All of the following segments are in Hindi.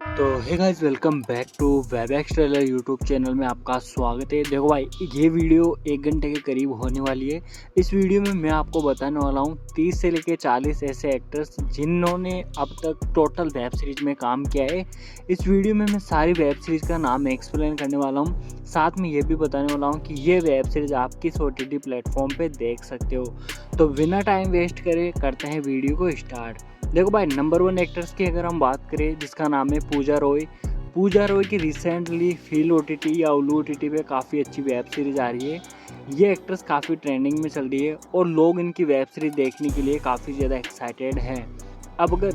तो hey guys, welcome back to Webex trailer YouTube channel में आपका स्वागत है। देखो भाई, ये वीडियो 1 घंटे के करीब होने वाली है। इस वीडियो में मैं आपको बताने वाला हूँ 30 से लेकर 40 ऐसे एक्टर्स जिन्होंने अब तक टोटल वेब सीरीज में काम किया है। इस वीडियो में मैं सारी वेब सीरीज का नाम एक्सप्लेन करने वाला हूँ, साथ में ये भी बताने वाला हूँ कि ये वेब सीरीज आप किस OTT प्लेटफॉर्म पर देख सकते हो। तो बिना टाइम वेस्ट करे करते हैं वीडियो को स्टार्ट। देखो भाई, नंबर 1 एक्टर्स की अगर हम बात करें जिसका नाम है पूजा रॉय। पूजा रॉय की रिसेंटली फील OTT या उल्लू OTT पे काफ़ी अच्छी वेब सीरीज आ रही है। ये एक्ट्रेस काफ़ी ट्रेंडिंग में चल रही है और लोग इनकी वेब सीरीज देखने के लिए काफ़ी ज़्यादा एक्साइटेड हैं। अब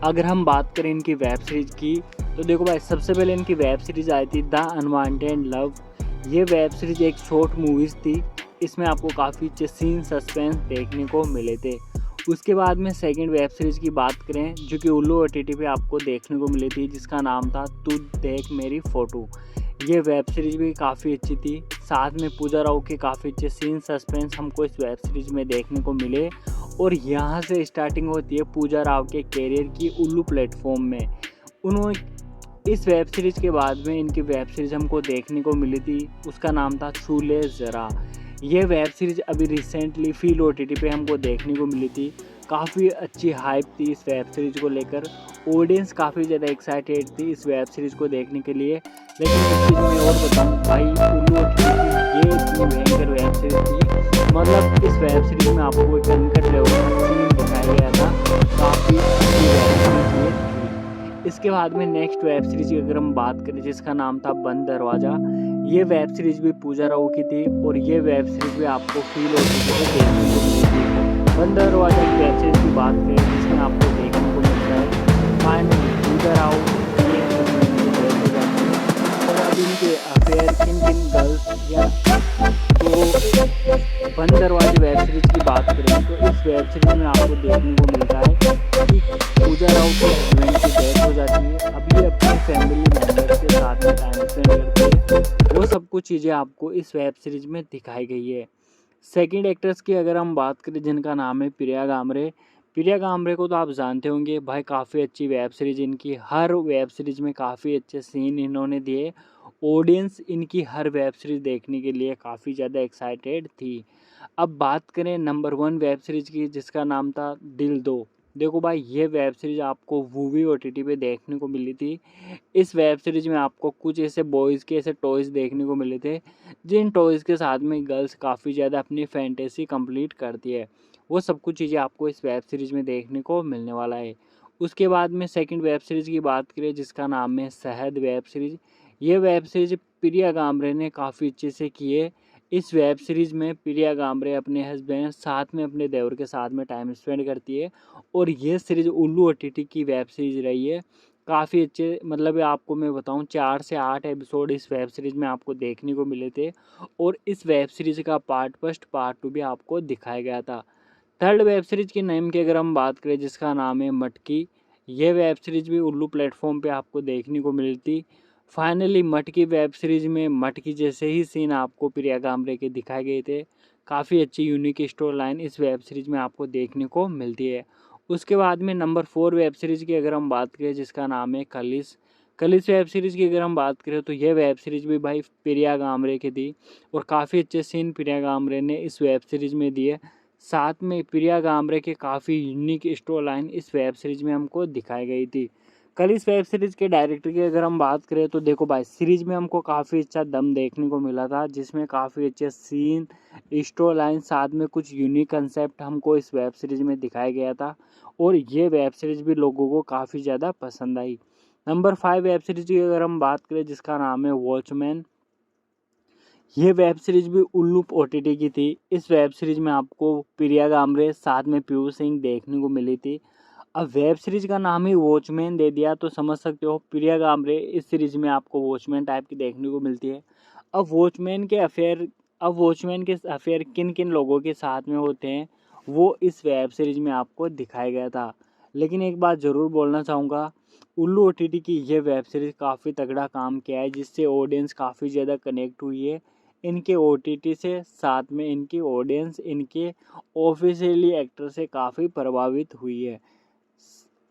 अगर हम बात करें इनकी वेब सीरीज की, तो देखो भाई, सबसे पहले इनकी वेब सीरीज आई थी द अनवांटेड लव। ये वेब सीरीज एक शॉर्ट मूवीज़ थी। इसमें आपको काफ़ी अच्छे सीन सस्पेंस देखने को मिले थे। उसके बाद में सेकंड वेब सीरीज की बात करें जो कि उल्लू OTT पे आपको देखने को मिली थी, जिसका नाम था तू देख मेरी फ़ोटो। ये वेब सीरीज भी काफ़ी अच्छी थी। साथ में पूजा राव के काफ़ी अच्छे सीन सस्पेंस हमको इस वेब सीरीज में देखने को मिले। और यहाँ से स्टार्टिंग होती है पूजा राव के कैरियर की उल्लू प्लेटफॉर्म में। उन्होंने इस वेब सीरीज के बाद में इनकी वेब सीरीज हमको देखने को मिली थी, उसका नाम था छू ले ज़रा। ये वेब सीरीज अभी रिसेंटली फील OTT पे हमको देखने को मिली थी। काफ़ी अच्छी हाइप थी इस वेब सीरीज को लेकर। ऑडियंस काफ़ी ज़्यादा एक्साइटेड थी इस वेब सीरीज को देखने के लिए। लेकिन एक चीज़ मैं और बताऊँ भाई, उल्लू OTT की ये इतनी भयंकर वेब सीरीज थी, मतलब इस वेब सीरीज में आपको एक अनकट लेवल का सीन दिखाया गया था। काफ़ी अच्छी वेब सीरीज ये थी। इसके बाद में नेक्स्ट वेब सीरीज की अगर हम बात करें जिसका नाम था बंद दरवाज़ा। ये वेब सीरीज भी पूजा राव की थी और ये वेब सीरीज भी आपको फील OTT पे देखने को मिली थी। बंद दरवाज़ा की वेब सीरीज की बात करें जिसमें आपको देखने को मिलता है फाइनली पूजा राव की husband की death हो जाती है। और अब इनके अफेयर किन किन गर्ल्स या तो बंद दरवाजे वेब सीरीज की बात करें तो इस वेब सीरीज में आपको देखने को मिलता है कि पूजा राव के हस्बैंड की डेथ हो जाती है। अब ये अपने फैमिली मेम्बर्स के साथ में टाइम स्पेंड करती है। वो सब कुछ चीज़ें आपको इस वेब सीरीज में दिखाई गई है। सेकंड एक्टर्स की अगर हम बात करें जिनका नाम है प्रिया गामरे। प्रिया गामरे को तो आप जानते होंगे भाई, काफ़ी अच्छी वेब सीरीज इनकी। हर वेब सीरीज में काफ़ी अच्छे सीन इन्होंने दिए। ऑडियंस इनकी हर वेब सीरीज देखने के लिए काफ़ी ज़्यादा एक्साइटेड थी। अब बात करें नंबर 1 वेब सीरीज की जिसका नाम था दिल दो। देखो भाई, ये वेब सीरीज आपको वूवी OTT पे देखने को मिली थी। इस वेब सीरीज में आपको कुछ ऐसे बॉयज़ के ऐसे टॉयज़ देखने को मिले थे, जिन टॉयज़ के साथ में गर्ल्स काफ़ी ज़्यादा अपनी फैंटेसी कंप्लीट करती है। वो सब कुछ चीज़ें आपको इस वेब सीरीज में देखने को मिलने वाला है। उसके बाद में सेकंड वेब सीरीज की बात करें जिसका नाम है शहद वेब सीरीज। ये वेब सीरीज प्रिया गामरे ने काफ़ी अच्छे से की है। इस वेब सीरीज में प्रिया गामरे अपने हस्बैंड साथ में अपने देवर के साथ में टाइम स्पेंड करती है। और ये सीरीज उल्लू OTT की वेब सीरीज रही है। काफ़ी अच्छे, मतलब आपको मैं बताऊं 4 से 8 एपिसोड इस वेब सीरीज में आपको देखने को मिले थे। और इस वेब सीरीज का पार्ट 1 पार्ट 2 भी आपको दिखाया गया था। थर्ड वेब सीरीज के नेम की अगर हम बात करें जिसका नाम है मटकी। ये वेब सीरीज भी उल्लू प्लेटफॉर्म पे आपको देखने को मिलती। फाइनली मटकी वेब सीरीज में मटकी जैसे ही सीन आपको प्रिया गामरे के दिखाए गए थे। काफ़ी अच्छी यूनिक स्टोरी लाइन इस वेब सीरीज में आपको देखने को मिलती है। उसके बाद में नंबर 4 वेब सीरीज की अगर हम बात करें जिसका नाम है कलिस। कलिस वेब सीरीज की अगर हम बात करें तो ये वेब सीरीज भी भाई प्रिया गामरे की थी। और काफ़ी अच्छे सीन प्रिया गामरे ने इस वेब सीरीज में दिए। साथ में प्रिया गामरे के काफ़ी यूनिक स्टोरी लाइन इस वेब सीरीज में हमको दिखाई गई थी। कल इस वेब सीरीज के डायरेक्टर की अगर हम बात करें तो देखो भाई, सीरीज में हमको काफ़ी अच्छा दम देखने को मिला था, जिसमें काफ़ी अच्छे सीन स्टोरी लाइन साथ में कुछ यूनिक कंसेप्ट हमको इस वेब सीरीज में दिखाया गया था। और ये वेब सीरीज भी लोगों को काफ़ी ज़्यादा पसंद आई। नंबर 5 वेब सीरीज की अगर हम बात करें जिसका नाम है वॉचमैन। ये वेब सीरीज भी उल्लू OTT की थी। इस वेब सीरीज में आपको प्रिया गामरे साथ में पीयू सिंह देखने को मिली थी। अब वेब सीरीज का नाम ही वॉचमैन दे दिया तो समझ सकते हो प्रिया गामरे इस सीरीज में आपको वॉचमैन टाइप की देखने को मिलती है। अब वॉचमैन के अफेयर अब वॉचमैन के अफेयर किन किन लोगों के साथ में होते हैं वो इस वेब सीरीज में आपको दिखाया गया था। लेकिन एक बात ज़रूर बोलना चाहूँगा, उल्लू OTT की ये वेब सीरीज काफ़ी तगड़ा काम किया है, जिससे ऑडियंस काफ़ी ज़्यादा कनेक्ट हुई है इनके OTT से। साथ में इनकी ऑडियंस इनके ऑफिशियली एक्टर से काफ़ी प्रभावित हुई है।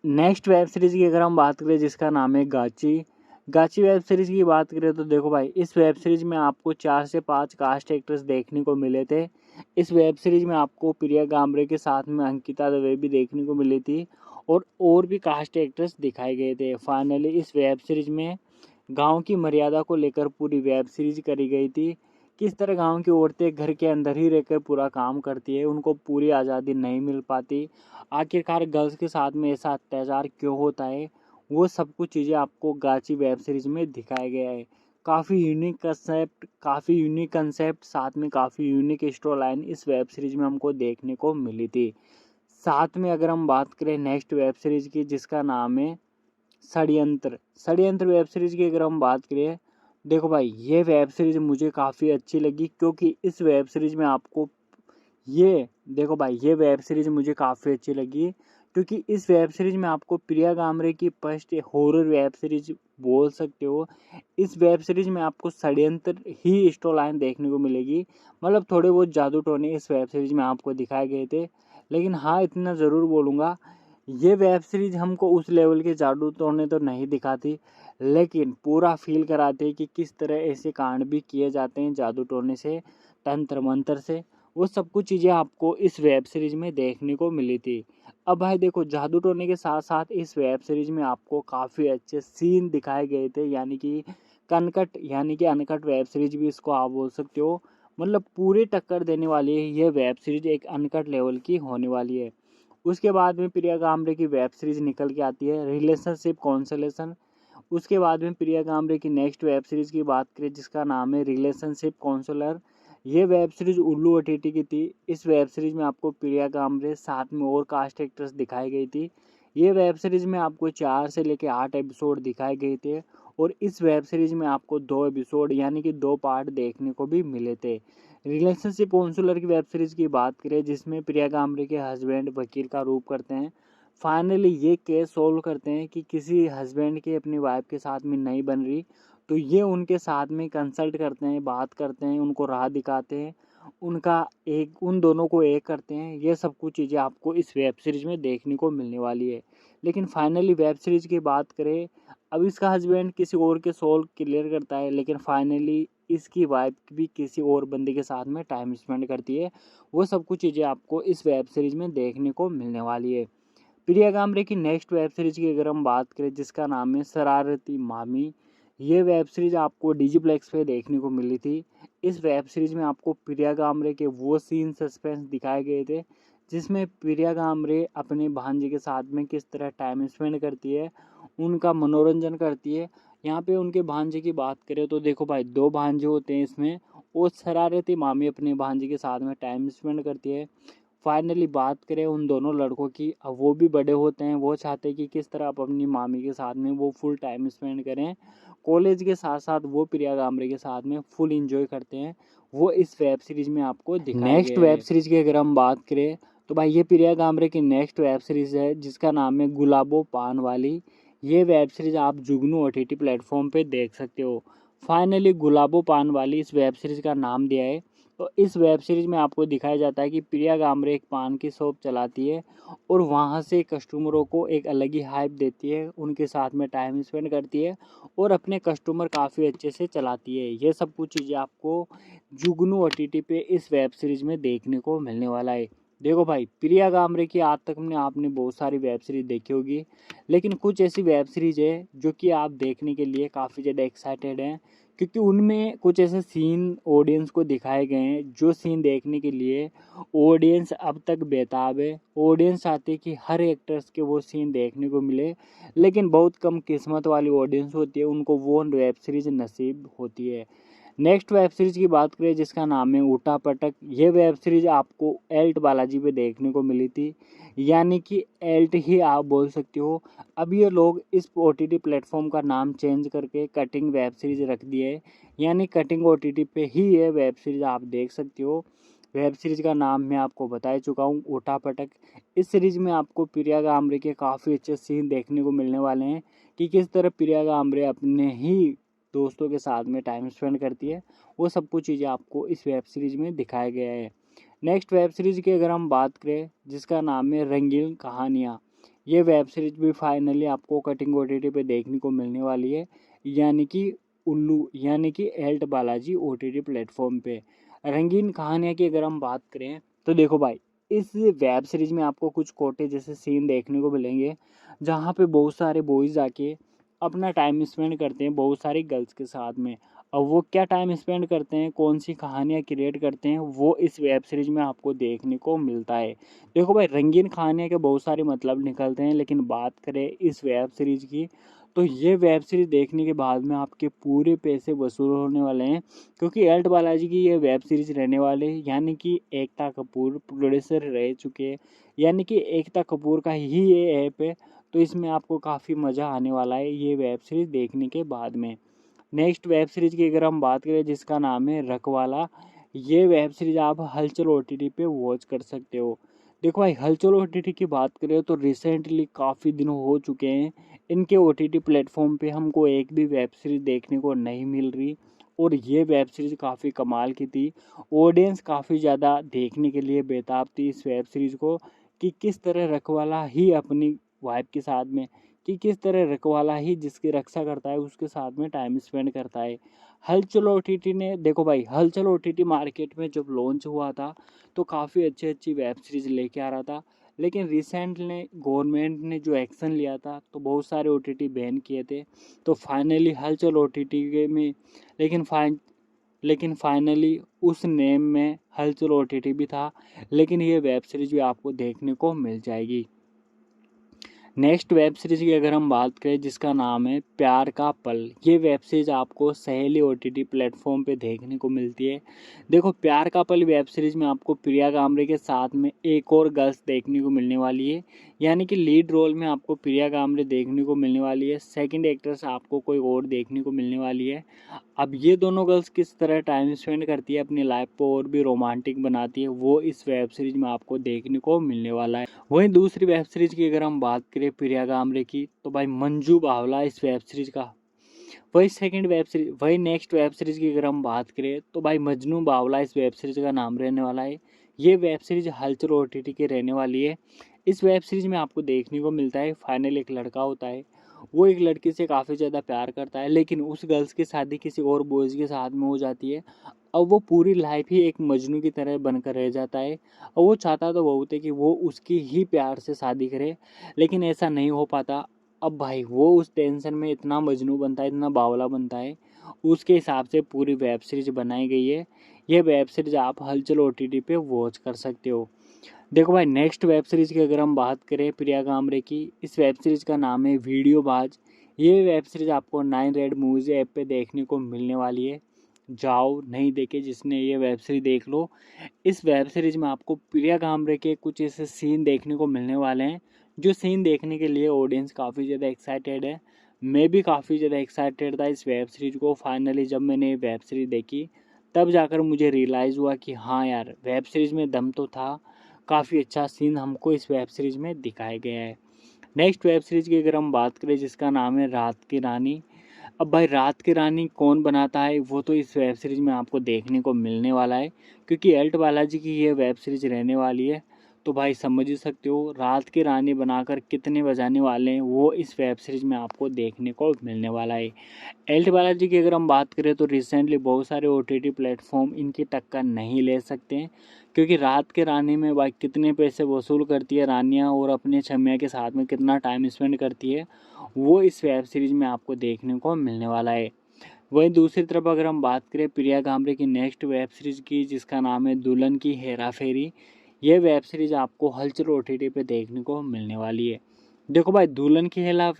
नेक्स्ट वेब सीरीज़ की अगर हम बात करें जिसका नाम है गाची। गाची वेब सीरीज़ की बात करें तो देखो भाई, इस वेब सीरीज़ में आपको 4 से 5 कास्ट एक्टर्स देखने को मिले थे। इस वेब सीरीज़ में आपको प्रिया गामरे के साथ में अंकिता दवे भी देखने को मिली थी और भी कास्ट एक्टर्स दिखाए गए थे। फाइनली इस वेब सीरीज़ में गाँव की मर्यादा को लेकर पूरी वेब सीरीज करी गई थी। किस तरह गाँव की औरतें घर के अंदर ही रहकर पूरा काम करती है, उनको पूरी आज़ादी नहीं मिल पाती। आखिरकार गर्ल्स के साथ में ऐसा अत्याचार क्यों होता है, वो सब कुछ चीज़ें आपको गाची वेब सीरीज में दिखाया गया है। काफ़ी यूनिक कंसेप्ट साथ में काफ़ी यूनिक स्टोरी लाइन इस वेब सीरीज में हमको देखने को मिली थी। साथ में अगर हम बात करें नेक्स्ट वेब सीरीज की जिसका नाम है षड्यंत्र वेब सीरीज़ की अगर हम बात करें, देखो भाई ये वेब सीरीज़ मुझे काफ़ी अच्छी लगी क्योंकि इस वेब सीरीज़ में आपको ये वेब सीरीज़ मुझे काफ़ी अच्छी लगी क्योंकि इस वेब सीरीज़ में आपको प्रिया गामरे की फर्स्ट हॉरर वेब सीरीज बोल सकते हो। इस वेब सीरीज़ में आपको षड्यंत्र ही स्टोरी लाइन देखने को मिलेगी, मतलब थोड़े बहुत जादू टोने इस वेब सीरीज़ में आपको दिखाए गए थे। लेकिन हाँ, इतना ज़रूर बोलूँगा, ये वेब सीरीज हमको उस लेवल के जादू टोने तो नहीं दिखाती, लेकिन पूरा फील कराती है कि किस तरह ऐसे कांड भी किए जाते हैं जादू टोने से, तंत्र मंत्र से। वो सब कुछ चीज़ें आपको इस वेब सीरीज में देखने को मिली थी। अब भाई देखो, जादू टोने के साथ साथ इस वेब सीरीज में आपको काफ़ी अच्छे सीन दिखाए गए थे, यानी कि अनकट वेब सीरीज भी इसको आप बोल सकते हो। मतलब पूरी टक्कर देने वाली है ये वेब सीरीज, एक अनकट लेवल की होने वाली है। उसके बाद में प्रिया गामरे की वेब सीरीज निकल के आती है रिलेशनशिप कॉन्सलेशन। उसके बाद में प्रिया गामरे की नेक्स्ट वेब सीरीज की बात करें जिसका नाम है रिलेशनशिप काउंसलर। ये वेब सीरीज उल्लू ओटीटी की थी। इस वेब सीरीज में आपको प्रिया गामरे साथ में और कास्ट एक्टर्स दिखाई गई थी। ये वेब सीरीज में आपको 4 से लेकर 8 एपिसोड दिखाए गए थे और इस वेब सीरीज में आपको 2 एपिसोड यानी कि 2 पार्ट देखने को भी मिले थे। रिलेशनशिप काउंसलर की वेब सीरीज की बात करें जिसमें प्रिया गामरे के हस्बैंड वकील का रूप करते हैं। फाइनली ये केस सोल्व करते हैं कि किसी हस्बैंड की अपनी वाइफ के साथ में नहीं बन रही, तो ये उनके साथ में कंसल्ट करते हैं, बात करते हैं, उनको राह दिखाते हैं, उन दोनों को एक करते हैं। ये सब कुछ चीज़ें आपको इस वेब सीरीज में देखने को मिलने वाली है। लेकिन फाइनली वेब सीरीज की बात करें, अब इसका हस्बैंड किसी और के सोल क्लियर करता है, लेकिन फाइनली इसकी वाइफ भी किसी और बंदे के साथ में टाइम स्पेंड करती है। वो सब कुछ चीज़ें आपको इस वेब सीरीज में देखने को मिलने वाली है। प्रिया गामरे की नेक्स्ट वेब सीरीज की अगर हम बात करें जिसका नाम है शरारती मामी। ये वेब सीरीज आपको डिजीप्लेक्स पे देखने को मिली थी। इस वेब सीरीज में आपको प्रिया गामरे के वो सीन सस्पेंस दिखाए गए थे जिसमें प्रिया गामरे अपने भांजे के साथ में किस तरह टाइम स्पेंड करती है, उनका मनोरंजन करती है। यहाँ पे उनके भांजे की बात करें तो देखो भाई, 2 भांजे होते हैं इसमें। वो शरारती मामी अपने भांजे के साथ में टाइम स्पेंड करती है। फाइनली बात करें उन दोनों लड़कों की, अब वो भी बड़े होते हैं, वो चाहते हैं कि किस तरह आप अपनी मामी के साथ में वो फुल टाइम स्पेंड करें। कॉलेज के साथ साथ वो प्रिया गामरे के साथ में फुल इंजॉय करते हैं। वो इस वेब सीरीज में आपको दिखाया नेक्स्ट वेब सीरीज की अगर हम बात करें तो भाई ये प्रिया गामरे की नेक्स्ट वेब सीरीज है जिसका नाम है गुलाबो पान वाली। ये वेब सीरीज आप जुगनू ओटीटी प्लेटफॉर्म पे देख सकते हो। फाइनली गुलाबो पान वाली इस वेब सीरीज का नाम दिया है। तो इस वेब सीरीज में आपको दिखाया जाता है कि प्रिया गामरे एक पान की शॉप चलाती है और वहाँ से कस्टमरों को एक अलग ही हाइप देती है, उनके साथ में टाइम स्पेंड करती है और अपने कस्टमर काफ़ी अच्छे से चलाती है। ये सब कुछ चीज़ें आपको जुगनू ओटीटी पे इस वेब सीरीज में देखने को मिलने वाला है। देखो भाई, प्रिया गामरे की आज तक में आपने बहुत सारी वेब सीरीज देखी होगी, लेकिन कुछ ऐसी वेब सीरीज है जो कि आप देखने के लिए काफ़ी ज़्यादा एक्साइटेड हैं क्योंकि उनमें कुछ ऐसे सीन ऑडियंस को दिखाए गए हैं जो सीन देखने के लिए ऑडियंस अब तक बेताब है। ऑडियंस चाहती है कि हर एक्टर्स के वो सीन देखने को मिले, लेकिन बहुत कम किस्मत वाली ऑडियंस होती है, उनको वो वेब सीरीज नसीब होती है। नेक्स्ट वेब सीरीज की बात करें जिसका नाम है उठा पटक। ये वेब सीरीज आपको एल्ट बालाजी पे देखने को मिली थी, यानी कि एल्ट ही आप बोल सकते हो। अब ये लोग इस ओटीटी प्लेटफॉर्म का नाम चेंज करके कटिंग वेब सीरीज रख दिए है, यानी कटिंग ओटीटी पे ही ये वेब सीरीज आप देख सकते हो। वेब सीरीज का नाम मैं आपको बता चुका हूँ, उठा पटक। इस सीरीज में आपको प्रिया गामरे के काफ़ी अच्छे सीन देखने को मिलने वाले हैं कि किस तरह प्रिया गामरे अपने ही दोस्तों के साथ में टाइम स्पेंड करती है। वो सब कुछ चीज़ें आपको इस वेब सीरीज में दिखाया गया है। नेक्स्ट वेब सीरीज की अगर हम बात करें जिसका नाम है रंगीन कहानियाँ। ये वेब सीरीज भी फाइनली आपको कटिंग OTT पे देखने को मिलने वाली है, यानी कि उल्लू यानी कि एल्ट बालाजी OTT प्लेटफॉर्म पे। रंगीन कहानियाँ की अगर हम बात करें तो देखो भाई, इस वेब सीरीज में आपको कुछ कोटे जैसे सीन देखने को मिलेंगे, जहाँ पे बहुत सारे बॉयज़ आके अपना टाइम स्पेंड करते हैं बहुत सारी गर्ल्स के साथ में। अब वो क्या टाइम स्पेंड करते हैं, कौन सी कहानियाँ क्रिएट करते हैं, वो इस वेब सीरीज में आपको देखने को मिलता है। देखो भाई, रंगीन कहानियाँ के बहुत सारे मतलब निकलते हैं, लेकिन बात करें इस वेब सीरीज की, तो ये वेब सीरीज देखने के बाद में आपके पूरे पैसे वसूल होने वाले हैं, क्योंकि एल्ट बालाजी की ये वेब सीरीज रहने वाले हैं, यानी कि एकता कपूर प्रोड्यूसर रह चुके हैं, यानी कि एकता कपूर का ही ये ऐप है। तो इसमें आपको काफ़ी मज़ा आने वाला है ये वेब सीरीज देखने के बाद में। नेक्स्ट वेब सीरीज की अगर हम बात करें, जिसका नाम है रखवाला, ये वेब सीरीज आप हलचल OTT पे वॉच कर सकते हो। देखो भाई, हलचल OTT की बात करें तो रिसेंटली काफ़ी दिन हो चुके हैं इनके OTT प्लेटफॉर्म पे हमको एक भी वेब सीरीज देखने को नहीं मिल रही, और ये वेब सीरीज काफ़ी कमाल की थी। ऑडियंस काफ़ी ज़्यादा देखने के लिए बेताब थी इस वेब सीरीज़ को, कि किस तरह रखवाला ही अपनी वाइफ के साथ में, कि किस तरह रखवाला ही जिसकी रक्षा करता है उसके साथ में टाइम स्पेंड करता है। हलचल OTT ने, देखो भाई, हलचल OTT मार्केट में जब लॉन्च हुआ था तो काफ़ी अच्छी वेब सीरीज लेके आ रहा था, लेकिन रिसेंट ने गवर्नमेंट ने जो एक्शन लिया था तो बहुत सारे OTT बैन किए थे। तो फाइनली हलचल OTT के में, लेकिन फाइनली उस नेम में हलचल OTT भी था, लेकिन ये वेब सीरीज भी आपको देखने को मिल जाएगी। नेक्स्ट वेब सीरीज की अगर हम बात करें, जिसका नाम है प्यार का पल, ये वेब सीरीज आपको सहेली OTT प्लेटफॉर्म पे देखने को मिलती है। देखो, प्यार का पल वेब सीरीज में आपको प्रिया गामरे के साथ में एक और गर्ल्स देखने को मिलने वाली है, यानी कि लीड रोल में आपको प्रिया गामरे देखने को मिलने वाली है, सेकंड एक्ट्रेस आपको कोई और देखने को मिलने वाली है। अब ये दोनों गर्ल्स किस तरह टाइम स्पेंड करती है, अपनी लाइफ को और भी रोमांटिक बनाती है, वो इस वेब सीरीज में आपको देखने को मिलने वाला है। वहीं दूसरी वेब सीरीज की अगर हम बात करें प्रिया गामरे की, तो भाई मंजू बावला इस वेब सीरीज का। वही नेक्स्ट वेब सीरीज की अगर हम बात करें तो भाई मजनू बावला इस वेब सीरीज का नाम रहने वाला है। ये वेब सीरीज हलचल OTT की रहने वाली है। इस वेब सीरीज में आपको देखने को मिलता है, फाइनल एक लड़का होता है, वो एक लड़की से काफ़ी ज़्यादा प्यार करता है, लेकिन उस गर्ल्स की शादी किसी और बॉयज़ के साथ में हो जाती है। अब वो पूरी लाइफ ही एक मजनू की तरह बनकर रह जाता है, और वो चाहता तो बहुत है कि वो उसकी ही प्यार से शादी करे, लेकिन ऐसा नहीं हो पाता। अब भाई वो उस टेंशन में इतना मजनू बनता है, इतना बावला बनता है, उसके हिसाब से पूरी वेब सीरीज बनाई गई है। ये वेब सीरीज आप हलचल OTT पे वॉच कर सकते हो। देखो भाई, नेक्स्ट वेब सीरीज की अगर हम बात करें प्रिया गामरे की, इस वेब सीरीज का नाम है वीडियो बाज। ये वेब सीरीज आपको 9 रेड मूवीज ऐप पे देखने को मिलने वाली है। जाओ, नहीं देखे जिसने ये वेब सीरीज देख लो। इस वेब सीरीज में आपको प्रिया गामरे के कुछ ऐसे सीन देखने को मिलने वाले हैं, जो सीन देखने के लिए ऑडियंस काफ़ी ज़्यादा एक्साइटेड है। मैं भी काफ़ी ज़्यादा एक्साइटेड था इस वेब सीरीज को। फाइनली जब मैंने ये वेब सीरीज देखी, तब जाकर मुझे रियलाइज़ हुआ कि हाँ यार, वेब सीरीज में दम तो था, काफ़ी अच्छा सीन हमको इस वेब सीरीज में दिखाया गया है। नेक्स्ट वेब सीरीज की अगर हम बात करें, जिसका नाम है रात की रानी। अब भाई, रात की रानी कौन बनाता है, वो तो इस वेब सीरीज में आपको देखने को मिलने वाला है, क्योंकि एल्ट बालाजी की ये वेब सीरीज रहने वाली है। तो भाई समझ ही सकते हो रात की रानी बनाकर कितने बजाने वाले हैं, वो इस वेब सीरीज में आपको देखने को मिलने वाला है। एल्ट बालाजी की अगर हम बात करें तो रिसेंटली बहुत सारे OTT प्लेटफॉर्म इनकी टक्कर नहीं ले सकते हैं, क्योंकि रात के रानी में भाई कितने पैसे वसूल करती है रानियाँ, और अपने छमिया के साथ में कितना टाइम स्पेंड करती है, वो इस वेब सीरीज में आपको देखने को मिलने वाला है। वहीं दूसरी तरफ अगर हम बात करें प्रिया गामरे की नेक्स्ट वेब सीरीज की, जिसका नाम है दुल्हन की हेरा फेरी, ये वेब सीरीज आपको हलचल OTT पे देखने को मिलने वाली है। देखो भाई, दुल्हन की हेरा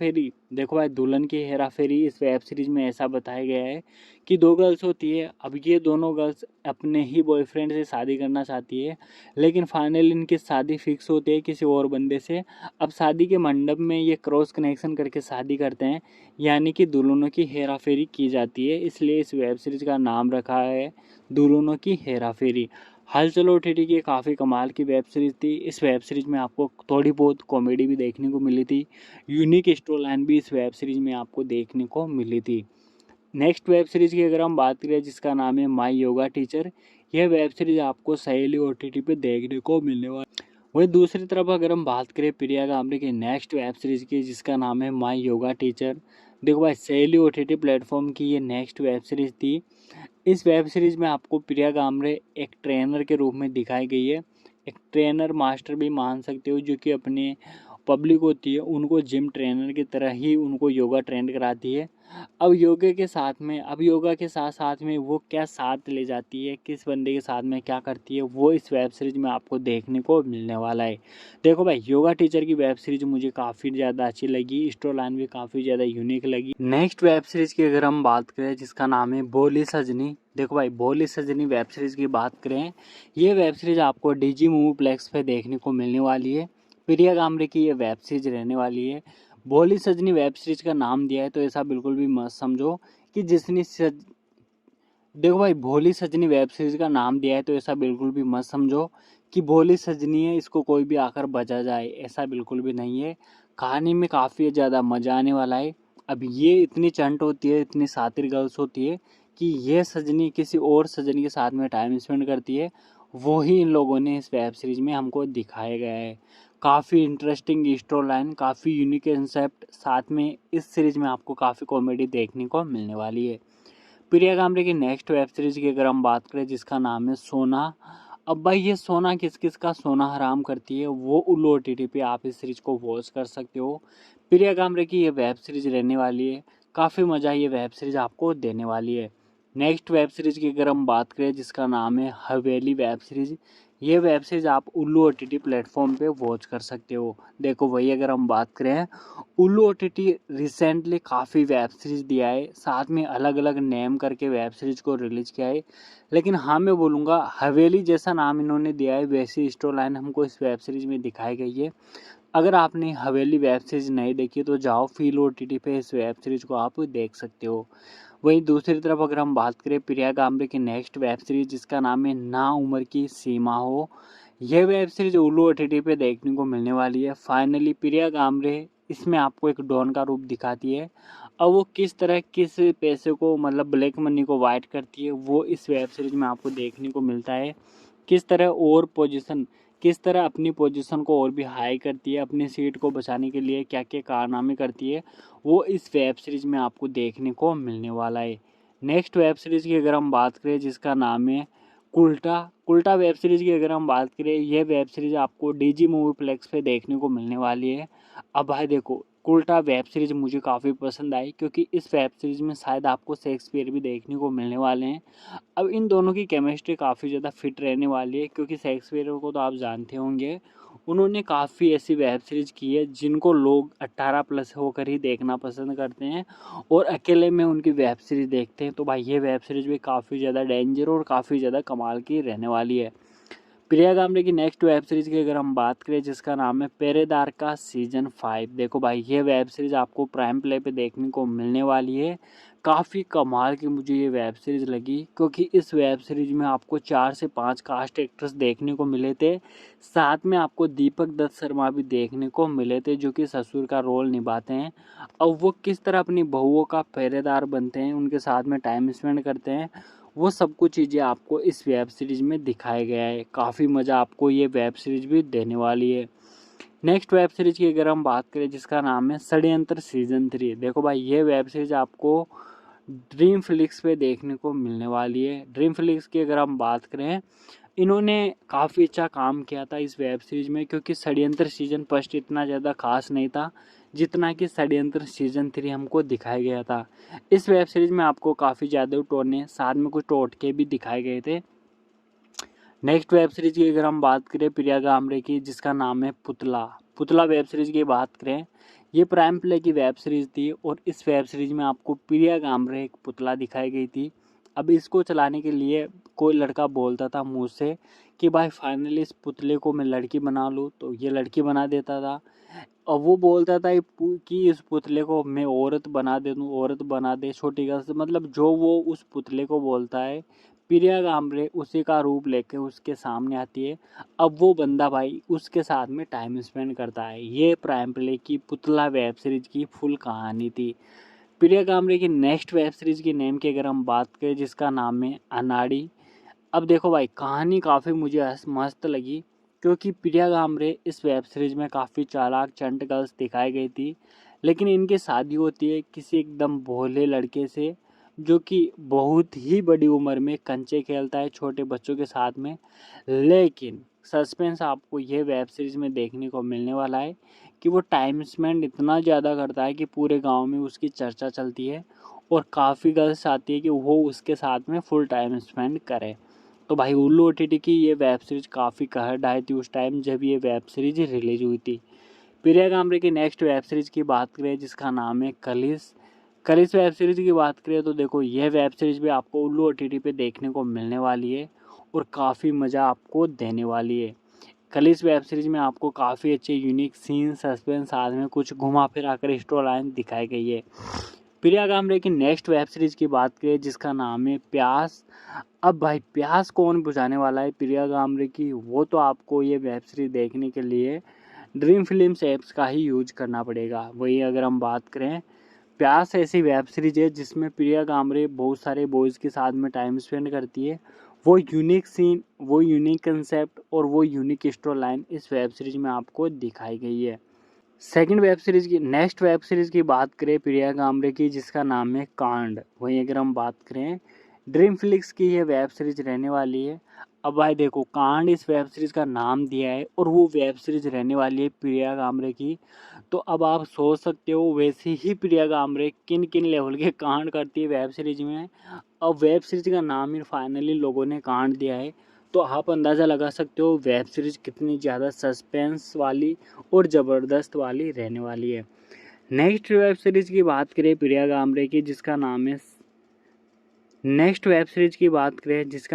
फेरी इस वेब सीरीज में ऐसा बताया गया है कि दो गर्ल्स होती है। अब ये दोनों गर्ल्स अपने ही बॉयफ्रेंड से शादी करना चाहती है, लेकिन फाइनली इनकी शादी फिक्स होती है किसी और बंदे से। अब शादी के मंडप में ये क्रॉस कनेक्शन करके शादी करते हैं, यानी कि दुल्हनों की हेरा फेरी की जाती है, इसलिए इस वेब सीरीज का नाम रखा है दुल्हनों की हेरा फेरी। हलचल OTT की काफ़ी कमाल की वेब सीरीज़ थी। इस वेब सीरीज़ में आपको थोड़ी बहुत कॉमेडी भी देखने को मिली थी, यूनिक स्टोरी लाइन भी इस वेब सीरीज़ में आपको देखने को मिली थी। नेक्स्ट वेब सीरीज़ की अगर हम बात करें, जिसका नाम है माय योगा टीचर, यह वेब सीरीज़ आपको सहेली OTT पे देखने को मिलने वाली। वहीं दूसरी तरफ अगर हम बात करें प्रिया गामरे की नेक्स्ट वेब सीरीज़ की, जिसका नाम है माय योगा टीचर। देखो भाई, सहेली ओटीटी प्लेटफॉर्म की ये नेक्स्ट वेब सीरीज़ थी। इस वेब सीरीज़ में आपको प्रिया गामरे एक ट्रेनर के रूप में दिखाई गई है। एक ट्रेनर मास्टर भी मान सकते हो, जो कि अपने पब्लिक होती है उनको जिम ट्रेनर की तरह ही उनको योगा ट्रेन कराती है। अब योगा के साथ साथ में वो क्या साथ ले जाती है, किस बंदे के साथ में क्या करती है, वो इस वेब सीरीज़ में आपको देखने को मिलने वाला है। देखो भाई, योगा टीचर की वेब सीरीज़ मुझे काफ़ी ज़्यादा अच्छी लगी, स्टोरी लाइन भी काफ़ी ज़्यादा यूनिक लगी। नेक्स्ट वेब सीरीज़ की अगर हम बात करें, जिसका नाम है बोली सजनी। देखो भाई, बोली सजनी वेब सीरीज़ की बात करें, ये वेब सीरीज़ आपको डीजी मूवी प्लेक्स पे देखने को मिलने वाली है। प्रिया गामरे की ये वेब सीरीज रहने वाली है। भोली सजनी वेब सीरीज का नाम दिया है तो ऐसा बिल्कुल भी मत समझो कि देखो भाई, भोली सजनी वेब सीरीज का नाम दिया है तो ऐसा बिल्कुल भी मत समझो कि भोली सजनी है, इसको कोई भी आकर बचा जाए, ऐसा बिल्कुल भी नहीं है। कहानी में काफ़ी ज़्यादा मज़ा आने वाला है। अब ये इतनी चंट होती है, इतनी सातिर गर्ल्स होती है कि ये सजनी किसी और सजनी के साथ में टाइम स्पेंड करती है। वो ही इन लोगों ने इस वेब सीरीज में हमको दिखाया गया है। काफ़ी इंटरेस्टिंग स्टोरी लाइन, काफ़ी यूनिक कंसेप्ट, साथ में इस सीरीज में आपको काफ़ी कॉमेडी देखने को मिलने वाली है। प्रिया गामरे की नेक्स्ट वेब सीरीज की अगर हम बात करें, जिसका नाम है सोना। अब भाई, ये सोना किस किस का सोना हराम करती है, वो उल्लू ओटीटी पे आप इस सीरीज को वॉच कर सकते हो। प्रिया गामरे की ये वेब सीरीज रहने वाली है, काफ़ी मज़ा ये वेब सीरीज आपको देने वाली है। नेक्स्ट वेब सीरीज की अगर हम बात करें, जिसका नाम है हवेली वेब सीरीज। ये वेब सीरीज आप उल्लू ओटीटी प्लेटफॉर्म पे वॉच कर सकते हो। देखो वही, अगर हम बात करें, उल्लू ओटीटी रिसेंटली काफ़ी वेब सीरीज दिया है, साथ में अलग अलग नेम करके वेब सीरीज को रिलीज किया है। लेकिन हाँ, मैं बोलूँगा हवेली जैसा नाम इन्होंने दिया है, वैसी स्टोरी लाइन हमको इस वेब सीरीज में दिखाई गई है। अगर आपने हवेली वेब सीरीज नहीं देखी तो जाओ फील ओटीटी पे इस वेब सीरीज को आप देख सकते हो। वहीं दूसरी तरफ अगर हम बात करें प्रिया गामरे की नेक्स्ट वेब सीरीज, जिसका नाम है ना उम्र की सीमा हो। यह वेब सीरीज उल्लू ओटीटी पे देखने को मिलने वाली है। फाइनली प्रिया गामरे इसमें आपको एक डॉन का रूप दिखाती है। अब वो किस तरह किस पैसे को, मतलब ब्लैक मनी को वाइट करती है, वो इस वेब सीरीज में आपको देखने को मिलता है। किस तरह अपनी पोजीशन को और भी हाई करती है, अपनी सीट को बचाने के लिए क्या क्या कारनामे करती है, वो इस वेब सीरीज में आपको देखने को मिलने वाला है। नेक्स्ट वेब सीरीज की अगर हम बात करें, जिसका नाम है कुल्टा। कुल्टा वेब सीरीज की अगर हम बात करें, ये वेब सीरीज आपको डीजी मूवी प्लेक्स पे देखने को मिलने वाली है। अब भाई देखो, कुल्टा वेब सीरीज मुझे काफ़ी पसंद आई, क्योंकि इस वेब सीरीज में शायद आपको शेक्सपियर भी देखने को मिलने वाले हैं। अब इन दोनों की केमिस्ट्री काफ़ी ज़्यादा फिट रहने वाली है, क्योंकि शेक्सपियर को तो आप जानते होंगे, उन्होंने काफ़ी ऐसी वेब सीरीज की है जिनको लोग 18 प्लस होकर ही देखना पसंद करते हैं और अकेले में उनकी वेब सीरीज देखते हैं। तो भाई, ये वेब सीरीज भी काफ़ी ज़्यादा डेंजर और काफ़ी ज़्यादा कमाल की रहने वाली है। प्रिया गामरे की नेक्स्ट वेब सीरीज की अगर हम बात करें, जिसका नाम है पहरेदार का सीजन 5। देखो भाई, ये वेब सीरीज आपको प्राइम प्ले पे देखने को मिलने वाली है। काफ़ी कमाल की मुझे ये वेब सीरीज लगी, क्योंकि इस वेब सीरीज में आपको 4 से 5 कास्ट एक्टर्स देखने को मिले थे। साथ में आपको दीपक दत्त शर्मा भी देखने को मिले थे, जो कि ससुर का रोल निभाते हैं। अब वो किस तरह अपनी बहुओं का पहरेदार बनते हैं, उनके साथ में टाइम स्पेंड करते हैं, वो सब कुछ चीज़ें आपको इस वेब सीरीज़ में दिखाया गया है। काफ़ी मज़ा आपको ये वेब सीरीज़ भी देने वाली है। नेक्स्ट वेब सीरीज़ की अगर हम बात करें, जिसका नाम है षड्यंत्र सीजन 3। देखो भाई, ये वेब सीरीज़ आपको ड्रीम फ्लिक्स पे देखने को मिलने वाली है। ड्रीम फ्लिक्स की अगर हम बात करें, इन्होंने काफ़ी अच्छा काम किया था इस वेब सीरीज में, क्योंकि षड्यंत्र सीजन फर्स्ट इतना ज़्यादा खास नहीं था जितना कि षड्यंत्र सीजन 3 हमको दिखाया गया था। इस वेब सीरीज में आपको काफ़ी ज़्यादा टोने, साथ में कुछ टोटके भी दिखाए गए थे। नेक्स्ट वेब सीरीज की अगर हम बात करें प्रिया गामरे की, जिसका नाम है पुतला। पुतला वेब सीरीज की बात करें, ये प्राइम प्ले की वेब सीरीज थी और इस वेब सीरीज में आपको प्रिया गामरे एक पुतला दिखाई गई थी। अब इसको चलाने के लिए कोई लड़का बोलता था मुँह से कि भाई फाइनली इस पुतले को मैं लड़की बना लूँ, तो ये लड़की बना देता था। और वो बोलता था कि इस पुतले को मैं औरत बना दे दूँ, औरत बना दे, छोटी गर्ल्स, मतलब जो वो उस पुतले को बोलता है, प्रिया गामरे उसी का रूप लेके उसके सामने आती है। अब वो बंदा भाई उसके साथ में टाइम स्पेंड करता है। ये प्राइम प्ले की पुतला वेब सीरीज की फुल कहानी थी। प्रिया गामरे की नेक्स्ट वेब सीरीज की नेम की अगर हम बात करें, जिसका नाम है अनाड़ी। अब देखो भाई, कहानी काफ़ी मुझे मस्त लगी। क्योंकि प्रिया गामरे इस वेब सीरीज में काफ़ी चालाक चंट गर्ल्स दिखाई गई थी, लेकिन इनकी शादी होती है किसी एकदम भोले लड़के से जो कि बहुत ही बड़ी उम्र में कंचे खेलता है छोटे बच्चों के साथ में। लेकिन सस्पेंस आपको ये वेब सीरीज में देखने को मिलने वाला है कि वो टाइम स्पेंड इतना ज़्यादा करता है कि पूरे गांव में उसकी चर्चा चलती है और काफ़ी गर्ल्स चाहती है कि वो उसके साथ में फुल टाइम स्पेंड करे। तो भाई उल्लू ओटीटी की ये वेब सीरीज काफ़ी कहर ढाई थी उस टाइम जब ये वेब सीरीज रिलीज हुई थी। प्रिया गामरे की नेक्स्ट वेब सीरीज की बात करें जिसका नाम है कलिस। कलिस वेब सीरीज की बात करें तो देखो यह वेब सीरीज भी आपको उल्लू ओटीटी पे देखने को मिलने वाली है और काफ़ी मज़ा आपको देने वाली है। कलिस वेब सीरीज में आपको काफ़ी अच्छे यूनिक सीन सस्पेंस साथ में कुछ घुमा फिरा कर स्टोरी लाइन दिखाई गई है। प्रिया गामरे की नेक्स्ट वेब सीरीज की बात करें जिसका नाम है प्यास। अब भाई प्यास कौन बुझाने वाला है प्रिया गामरे की, वो तो आपको ये वेब सीरीज देखने के लिए ड्रीम फिल्म्स ऐप्स का ही यूज करना पड़ेगा। वही अगर हम बात करें प्यास ऐसी वेब सीरीज है जिसमें प्रिया गामरे बहुत सारे बॉयज़ के साथ में टाइम स्पेंड करती है। वो यूनिक सीन, वो यूनिक कंसेप्ट और वो यूनिक स्टोरी लाइन इस वेब सीरीज में आपको दिखाई गई है। सेकंड वेब सीरीज की नेक्स्ट वेब सीरीज की बात करें प्रिया गामरे की जिसका नाम है कांड। वहीं अगर हम बात करें ड्रीम फ्लिक्स की ये वेब सीरीज रहने वाली है। अब भाई देखो कांड इस वेब सीरीज का नाम दिया है और वो वेब सीरीज रहने वाली है प्रिया गामरे की। तो अब आप सोच सकते हो वैसे ही प्रिया गामरे किन किन लेवल के कांड करती है वेब सीरीज में। अब वेब सीरीज का नाम ही फाइनली लोगों ने कांड दिया है, तो आप अंदाज़ा लगा सकते हो वेब सीरीज कितनी ज़्यादा सस्पेंस वाली और ज़बरदस्त वाली रहने वाली है। नेक्स्ट वेब सीरीज की बात करें प्रिया गामरे की जिसका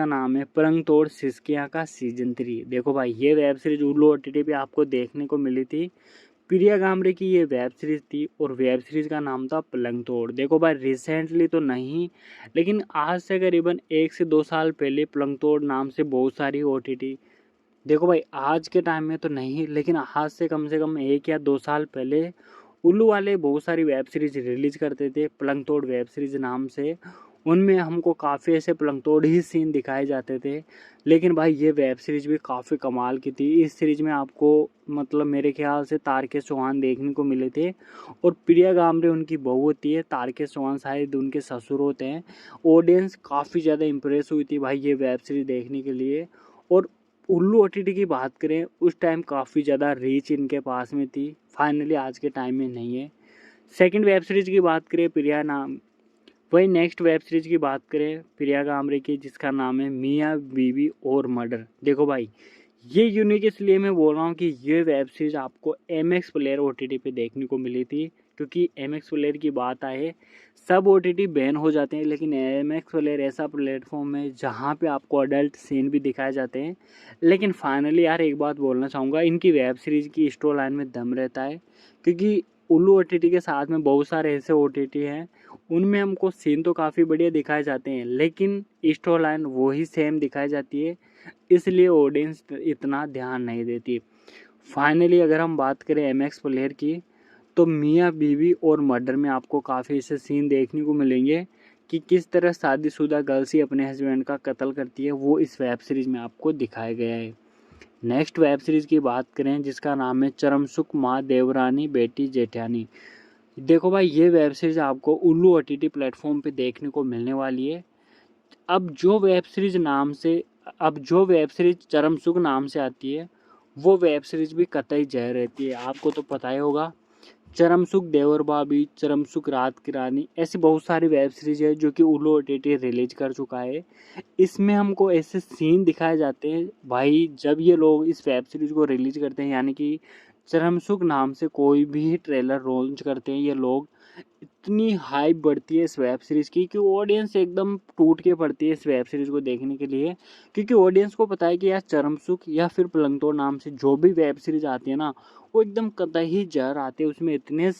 नाम है परंग तोड़ सिसकिया का सीजन 3। देखो भाई ये वेब सीरीज उल्लू ओटीटी पे आपको देखने को मिली थी। प्रिया गामरे की ये वेब सीरीज थी और वेब सीरीज का नाम था पलंग तोड़। देखो भाई रिसेंटली तो नहीं, लेकिन आज से करीबन 1 से 2 साल पहले पलंग तोड़ नाम से बहुत सारी ओटीटी, देखो भाई आज के टाइम में तो नहीं लेकिन आज से कम 1 या 2 साल पहले उल्लू वाले बहुत सारी वेब सीरीज रिलीज करते थे पलंग तोड़ वेब सीरीज नाम से। उनमें हमको काफ़ी ऐसे पलंग तोड़ ही सीन दिखाए जाते थे। लेकिन भाई ये वेब सीरीज भी काफ़ी कमाल की थी। इस सीरीज में आपको मतलब मेरे ख्याल से तारकेश चौहान देखने को मिले थे और प्रिया गामरे उनकी बहू होती है, तारकेश चौहान शायद उनके ससुर होते हैं। ऑडियंस काफ़ी ज़्यादा इम्प्रेस हुई थी भाई ये वेब सीरीज देखने के लिए। और उल्लू ओटीटी की बात करें उस टाइम काफ़ी ज़्यादा रीच इनके पास में थी, फाइनली आज के टाइम में नहीं है। सेकंड वेब सीरीज की बात करें प्रिया नाम, वही नेक्स्ट वेब सीरीज की बात करें प्रिया गामरे की जिसका नाम है मियाँ बीवी और मर्डर। देखो भाई ये यूनिक इसलिए मैं बोल रहा हूँ कि ये वेब सीरीज आपको MX प्लेयर OTT पे देखने को मिली थी, क्योंकि MX प्लेयर की बात आए सब OTT बैन हो जाते हैं लेकिन MX प्लेयर ऐसा प्लेटफॉर्म है जहाँ पे आपको अडल्ट सीन भी दिखाए जाते हैं। लेकिन फाइनली यार एक बात बोलना चाहूँगा, इनकी वेब सीरीज़ की स्टोरी लाइन में दम रहता है, क्योंकि उल्लू OTT के साथ में बहुत सारे ऐसे OTT हैं उनमें हमको सीन तो काफ़ी बढ़िया दिखाए जाते हैं लेकिन स्टोरी लाइन वही सेम दिखाई जाती है, इसलिए ऑडियंस इतना ध्यान नहीं देती। फाइनली अगर हम बात करें MX प्लेयर की तो मियाँ बीवी और मर्डर में आपको काफ़ी ऐसे सीन देखने को मिलेंगे कि किस तरह शादीशुदा गर्ल्स ही अपने हस्बैंड का कत्ल करती है, वो इस वेब सीरीज़ में आपको दिखाया गया है। नेक्स्ट वेब सीरीज़ की बात करें जिसका नाम है चरम सुख माँ देवरानी बेटी जेठानी। देखो भाई ये वेब सीरीज़ आपको उल्लू OTT प्लेटफॉर्म पे देखने को मिलने वाली है। अब जो वेब सीरीज चरम सुख नाम से आती है वो वेब सीरीज भी कतई जय रहती है। आपको तो पता ही होगा चरम सुख देवर भाभी, चरम सुख रात की रानी, ऐसी बहुत सारी वेब सीरीज है जो कि उल्लू OTT रिलीज कर चुका है। इसमें हमको ऐसे सीन दिखाए जाते हैं भाई जब ये लोग इस वेब सीरीज को रिलीज करते हैं, यानी कि चरम सुख नाम से कोई भी ट्रेलर लॉन्च करते हैं ये लोग, इतनी हाइप बढ़ती है इस वेब सीरीज़ की कि ऑडियंस एकदम टूट के पड़ती है इस वेब सीरीज़ को देखने के लिए। क्योंकि ऑडियंस को पता है कि यार चरम सुख या फिर पलंग तोड़ नाम से जो भी वेब सीरीज़ आती है ना वो एकदम कतई जहर आते हैं। उसमें इतने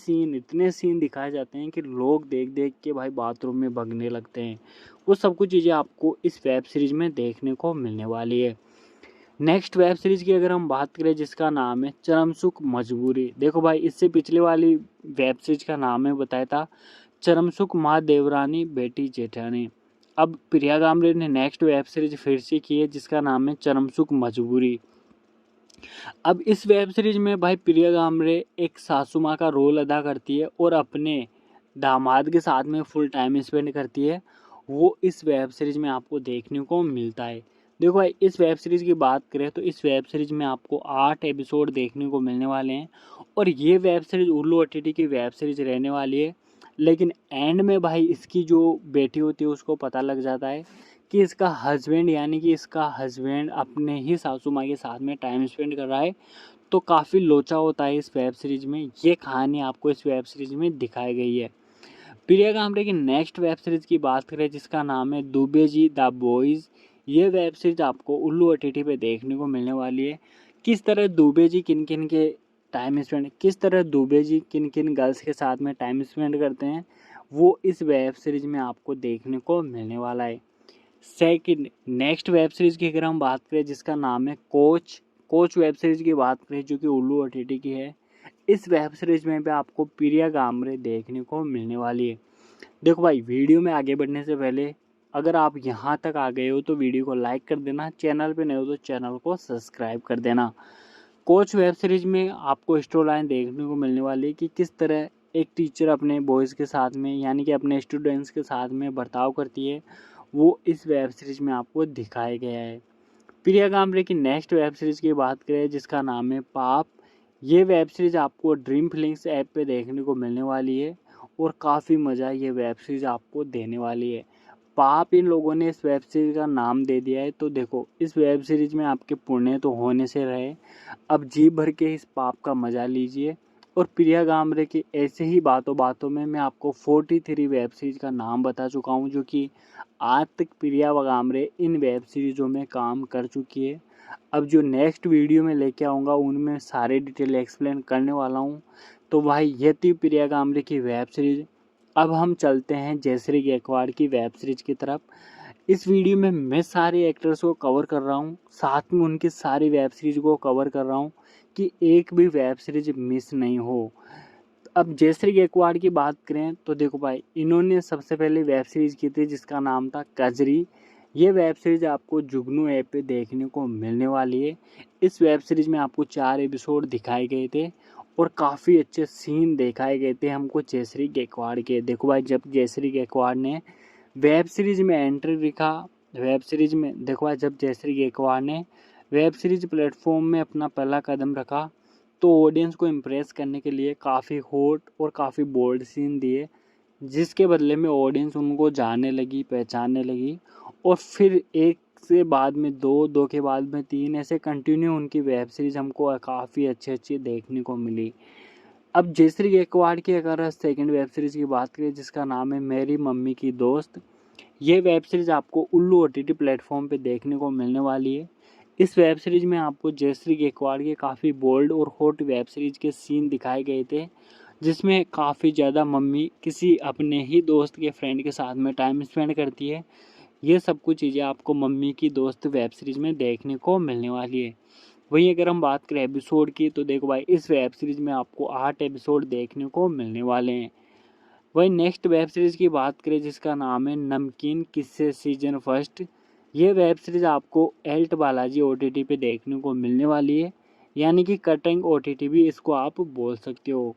सीन दिखाए जाते हैं कि लोग देख देख के भाई बाथरूम में भगने लगते हैं। वो सब कुछ चीज़ें आपको इस वेब सीरीज़ में देखने को मिलने वाली है। नेक्स्ट वेब सीरीज़ की अगर हम बात करें जिसका नाम है चरम सुख मजबूरी। देखो भाई इससे पिछले वाली वेब सीरीज का नाम है बताया था चरम सुख माँ देवरानी बेटी जेठानी। अब प्रिया गामरे ने नेक्स्ट वेब सीरीज फिर से की है जिसका नाम है चरम सुख मजबूरी। अब इस वेब सीरीज में भाई प्रिया गामरे एक सासू माँ का रोल अदा करती है और अपने दामाद के साथ में फुल टाइम स्पेंड करती है। वो इस वेब सीरीज में आपको देखने को मिलता है। देखो भाई, इस वेब सीरीज की बात करें तो इस वेब सीरीज में आपको 8 एपिसोड देखने को मिलने वाले हैं और ये वेब सीरीज उर्दू OTT की वेब सीरीज रहने वाली है। लेकिन एंड में भाई इसकी जो बेटी होती है उसको पता लग जाता है कि इसका हस्बैंड, यानी कि इसका हस्बैंड अपने ही सासू माँ के साथ में टाइम स्पेंड कर रहा है। तो काफ़ी लोचा होता है इस वेब सीरीज में। ये कहानी आपको इस वेब सीरीज में दिखाई गई है। प्रिया गामरे की नेक्स्ट वेब सीरीज की बात करें जिसका नाम है दुबे जी द बॉयज़। ये वेब सीरीज आपको उल्लू OTT पे देखने को मिलने वाली है। किस तरह दुबे जी किस तरह दुबे जी किन किन गर्ल्स के साथ में टाइम स्पेंड करते हैं, वो इस वेब सीरीज में आपको देखने को मिलने वाला है। सेकंड, नेक्स्ट वेब सीरीज की अगर हम बात करें जिसका नाम है कोच वेब सीरीज की बात करें जो कि उल्लू OTT की है। इस वेब सीरीज में भी आपको प्रिया गामरे देखने को मिलने वाली है। देखो भाई, वीडियो में आगे बढ़ने से पहले अगर आप यहाँ तक आ गए हो तो वीडियो को लाइक कर देना, चैनल पे नए हो तो चैनल को सब्सक्राइब कर देना। कोच वेब सीरीज में आपको स्टोरी लाइन देखने को मिलने वाली है कि किस तरह एक टीचर अपने बॉयज़ के साथ में, यानी कि अपने स्टूडेंट्स के साथ में बर्ताव करती है, वो इस वेब सीरीज में आपको दिखाया गया है। प्रिया गामरे की नेक्स्ट वेब सीरीज की बात करें जिसका नाम है पाप। ये वेब सीरीज आपको ड्रीम फिलिंग्स ऐप पे देखने को मिलने वाली है और काफ़ी मज़ा ये वेब सीरीज आपको देने वाली है। पाप इन लोगों ने इस वेब सीरीज का नाम दे दिया है। तो देखो, इस वेब सीरीज में आपके पुण्य तो होने से रहे, अब जी भर के इस पाप का मज़ा लीजिए। और प्रिया गामरे की ऐसे ही बातों बातों में मैं आपको 43 वेब सीरीज का नाम बता चुका हूँ जो कि आज तक प्रिया गामरे इन वेब सीरीज़ों में काम कर चुकी है। अब जो नेक्स्ट वीडियो में लेके आऊँगा उनमें सारे डिटेल एक्सप्लेन करने वाला हूँ। तो भाई ये थी प्रिया गामरे की वेब सीरीज। अब हम चलते हैं जयश्री गायकवाड़ की वेब सीरीज की तरफ। इस वीडियो में मैं सारे एक्टर्स को कवर कर रहा हूँ, साथ में उनकी सारी वेब सीरीज को कवर कर रहा हूँ कि एक भी वेब सीरीज मिस नहीं हो। अब जयश्री गायकवाड़ की बात करें तो देखो भाई, इन्होंने सबसे पहले वेब सीरीज की थी जिसका नाम था कजरी। ये वेब सीरीज आपको जुगनू ऐप पे देखने को मिलने वाली है। इस वेब सीरीज में आपको 4 एपिसोड दिखाए गए थे और काफ़ी अच्छे सीन दिखाए गए थे हमको जयश्री गायकवाड़ के। देखो भाई, जब जयश्री गायकवाड़ ने वेब सीरीज में एंट्री लिखा, वेब सीरीज में देखो भाई, जब जयश्री गायकवाड़ ने वेब सीरीज प्लेटफॉर्म में अपना पहला कदम रखा तो ऑडियंस को इम्प्रेस करने के लिए काफ़ी हॉट और काफ़ी बोल्ड सीन दिए, जिसके बदले में ऑडियंस उनको जानने लगी, पहचानने लगी। और फिर एक से बाद में दो, दो के बाद में तीन, ऐसे कंटिन्यू उनकी वेब सीरीज हमको काफ़ी अच्छी अच्छी देखने को मिली। अब जयश्री गायकवाड़ की अगर सेकंड वेब सीरीज़ की बात करें जिसका नाम है मेरी मम्मी की दोस्त। ये वेब सीरीज़ आपको उल्लू OTT प्लेटफॉर्म पे देखने को मिलने वाली है। इस वेब सीरीज़ में आपको जयश्री गायकवाड़ के काफ़ी बोल्ड और हॉट वेब सीरीज़ के सीन दिखाए गए थे, जिसमें काफ़ी ज़्यादा मम्मी किसी अपने ही दोस्त के फ्रेंड के साथ में टाइम स्पेंड करती है। ये सब कुछ चीज़ें आपको मम्मी की दोस्त वेब सीरीज़ में देखने को मिलने वाली है। वहीं अगर हम बात करें एपिसोड की तो देखो भाई, इस वेब सीरीज़ में आपको 8 एपिसोड देखने को मिलने वाले हैं। वहीं नेक्स्ट वेब सीरीज़ की बात करें जिसका नाम है नमकीन किस्से सीजन फर्स्ट। ये वेब सीरीज़ आपको एल्ट बालाजी OTT पे देखने को मिलने वाली है, यानी कि कटिंग OTT भी इसको आप बोल सकते हो।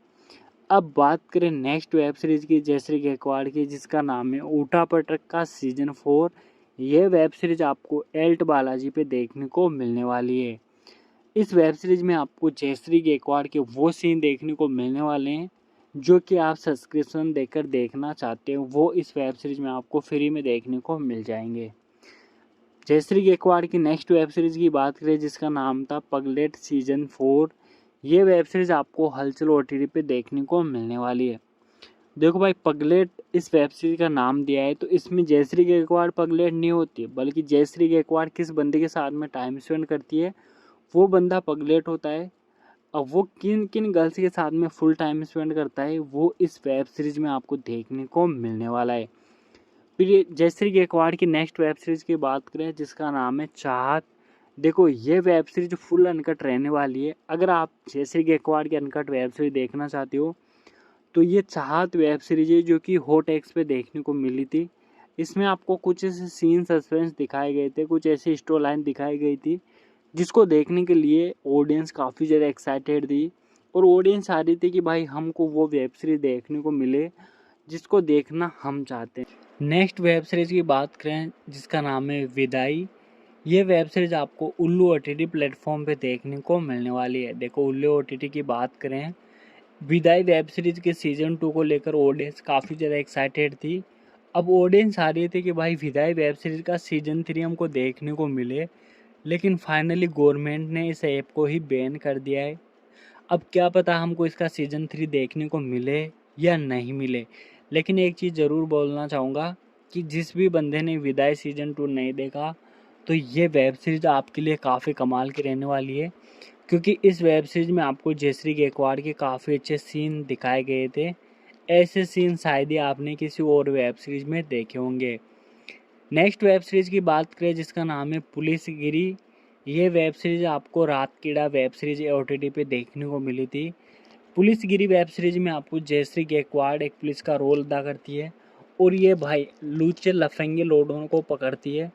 अब बात करें नेक्स्ट वेब सीरीज़ की जयश्री गायकवाड़ की जिसका नाम है ऊटा पटक का सीजन 4। ये वेब सीरीज़ आपको एल्ट बालाजी पे देखने को मिलने वाली है। इस वेब सीरीज में आपको जयश्री गायकवाड़ के वो सीन देखने को मिलने वाले हैं जो कि आप सब्सक्रिप्शन देकर देखना चाहते हो, वो इस वेब सीरीज में आपको फ्री में देखने को मिल जाएंगे। जयश्री गायकवाड़ की नेक्स्ट वेब सीरीज की बात करें जिसका नाम था पगलेट सीजन 4। ये वेब सीरीज आपको हलचल OTT पे देखने को मिलने वाली है। देखो भाई, पगलेट इस वेब सीरीज का नाम दिया है तो इसमें जयश्री गायकवाड़ पगलेट नहीं होती, बल्कि जयश्री गायकवाड़ किस बंदे के साथ में टाइम स्पेंड करती है वो बंदा पगलेट होता है। अब वो किन किन गर्ल्स के साथ में फुल टाइम स्पेंड करता है वो इस वेब सीरीज में आपको देखने को मिलने वाला है। फिर ये जयश्री गायकवाड़ की नेक्स्ट वेब सीरीज की बात करें जिसका नाम है चाहत। देखो, ये वेब सीरीज फुल अनकट रहने वाली है। अगर आप जयश्री गायकवाड़ की अनकट वेब सीरीज देखना चाहते हो तो ये चाहत वेब सीरीज है जो कि हॉट एक्स पे देखने को मिली थी। इसमें आपको कुछ ऐसे सीन सस्पेंस दिखाए गए थे, कुछ ऐसी स्टोरी लाइन दिखाई गई थी जिसको देखने के लिए ऑडियंस काफ़ी ज़्यादा एक्साइटेड थी और ऑडियंस आ रही थी कि भाई हमको वो वेब सीरीज़ देखने को मिले जिसको देखना हम चाहते हैं। नेक्स्ट वेब सीरीज़ की बात करें जिसका नाम है विदाई। ये वेब सीरीज़ आपको उल्लू ओटीटी प्लेटफॉर्म पे देखने को मिलने वाली है। देखो उल्लू ओटीटी की बात करें, विदाई वेब सीरीज़ के सीज़न 2 को लेकर ऑडियंस काफ़ी ज़्यादा एक्साइटेड थी। अब ऑडियंस आ रही थी कि भाई विदाई वेब सीरीज़ का सीज़न 3 हमको देखने को मिले, लेकिन फाइनली गवर्नमेंट ने इस ऐप को ही बैन कर दिया है। अब क्या पता हमको इसका सीज़न 3 देखने को मिले या नहीं मिले, लेकिन एक चीज़ ज़रूर बोलना चाहूँगा कि जिस भी बंदे ने विदाई सीज़न 2 नहीं देखा तो ये वेब सीरीज़ आपके लिए काफ़ी कमाल की रहने वाली है, क्योंकि इस वेब सीरीज़ में आपको जयश्री गायकवाड़ के काफ़ी अच्छे सीन दिखाए गए थे। ऐसे सीन शायद ही आपने किसी और वेब सीरीज़ में देखे होंगे। नेक्स्ट वेब सीरीज़ की बात करें जिसका नाम है पुलिसगिरी। ये वेब सीरीज़ आपको रात कीड़ा वेब सीरीज़ ओटीटी पे देखने को मिली थी। पुलिसगिरी वेब सीरीज़ में आपको जयश्री गायकवाड़ एक पुलिस का रोल अदा करती है और ये भाई लुच्चे लफंगे लोगों को पकड़ती है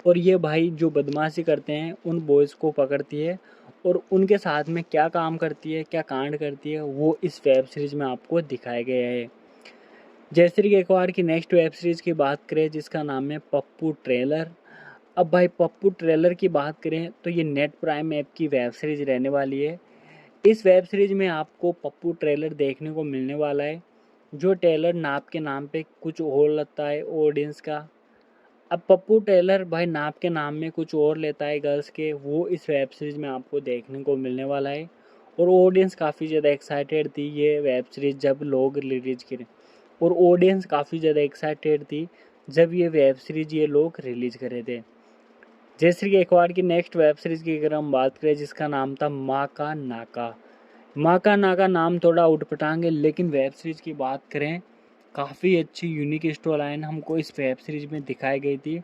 और ये भाई जो बदमाशी करते हैं उन बॉयज़ को पकड़ती है और उनके साथ में क्या काम करती है, क्या कांड करती है, वो इस वेब सीरीज़ में आपको दिखाया गया है। जयश्री गायकवाड़ की नेक्स्ट वेब सीरीज़ की बात करें जिसका नाम है पप्पू ट्रेलर। अब भाई पप्पू ट्रेलर की बात करें तो ये नेट प्राइम ऐप की वेब सीरीज़ रहने वाली है। इस वेब सीरीज़ में आपको पप्पू ट्रेलर देखने को मिलने वाला है। जो ट्रेलर नाप के नाम पे कुछ और लगता है ऑडियंस का। अब पप्पू ट्रेलर भाई नाप के नाम में कुछ और लेता है गर्ल्स के, वो इस वेब सीरीज़ में आपको देखने को मिलने वाला है और ऑडियंस काफ़ी ज़्यादा एक्साइटेड थी ये वेब सीरीज़ जब लोग रिलीज़ करें और ऑडियंस काफ़ी ज़्यादा एक्साइटेड थी जब ये वेब सीरीज़ ये लोग रिलीज़ करे थे। जयश्री गायकवाड़ की नेक्स्ट वेब सीरीज़ की अगर हम बात करें जिसका नाम था माँ का नाका। माँ का नाका नाम थोड़ा उटपटांग है, लेकिन वेब सीरीज़ की बात करें काफ़ी अच्छी यूनिक स्टोरी लाइन हमको इस वेब सीरीज़ में दिखाई गई थी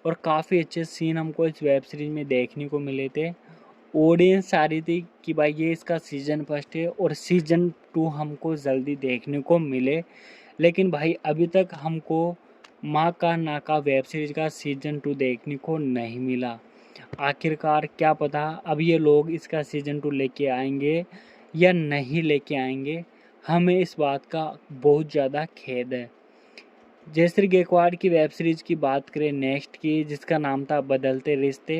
और काफ़ी अच्छे सीन हमको इस वेब सीरीज़ में देखने को मिले थे। ऑडियंस आ रही थी कि भाई ये इसका सीज़न फर्स्ट है और सीज़न 2 हमको जल्दी देखने को मिले, लेकिन भाई अभी तक हमको माँ का नाका वेब सीरीज़ का सीज़न 2 देखने को नहीं मिला। आखिरकार क्या पता अब ये लोग इसका सीज़न 2 लेके आएंगे या नहीं लेके आएंगे, हमें इस बात का बहुत ज़्यादा खेद है। जयश्री गायकवाड़ की वेब सीरीज़ की बात करें नेक्स्ट की जिसका नाम था बदलते रिश्ते।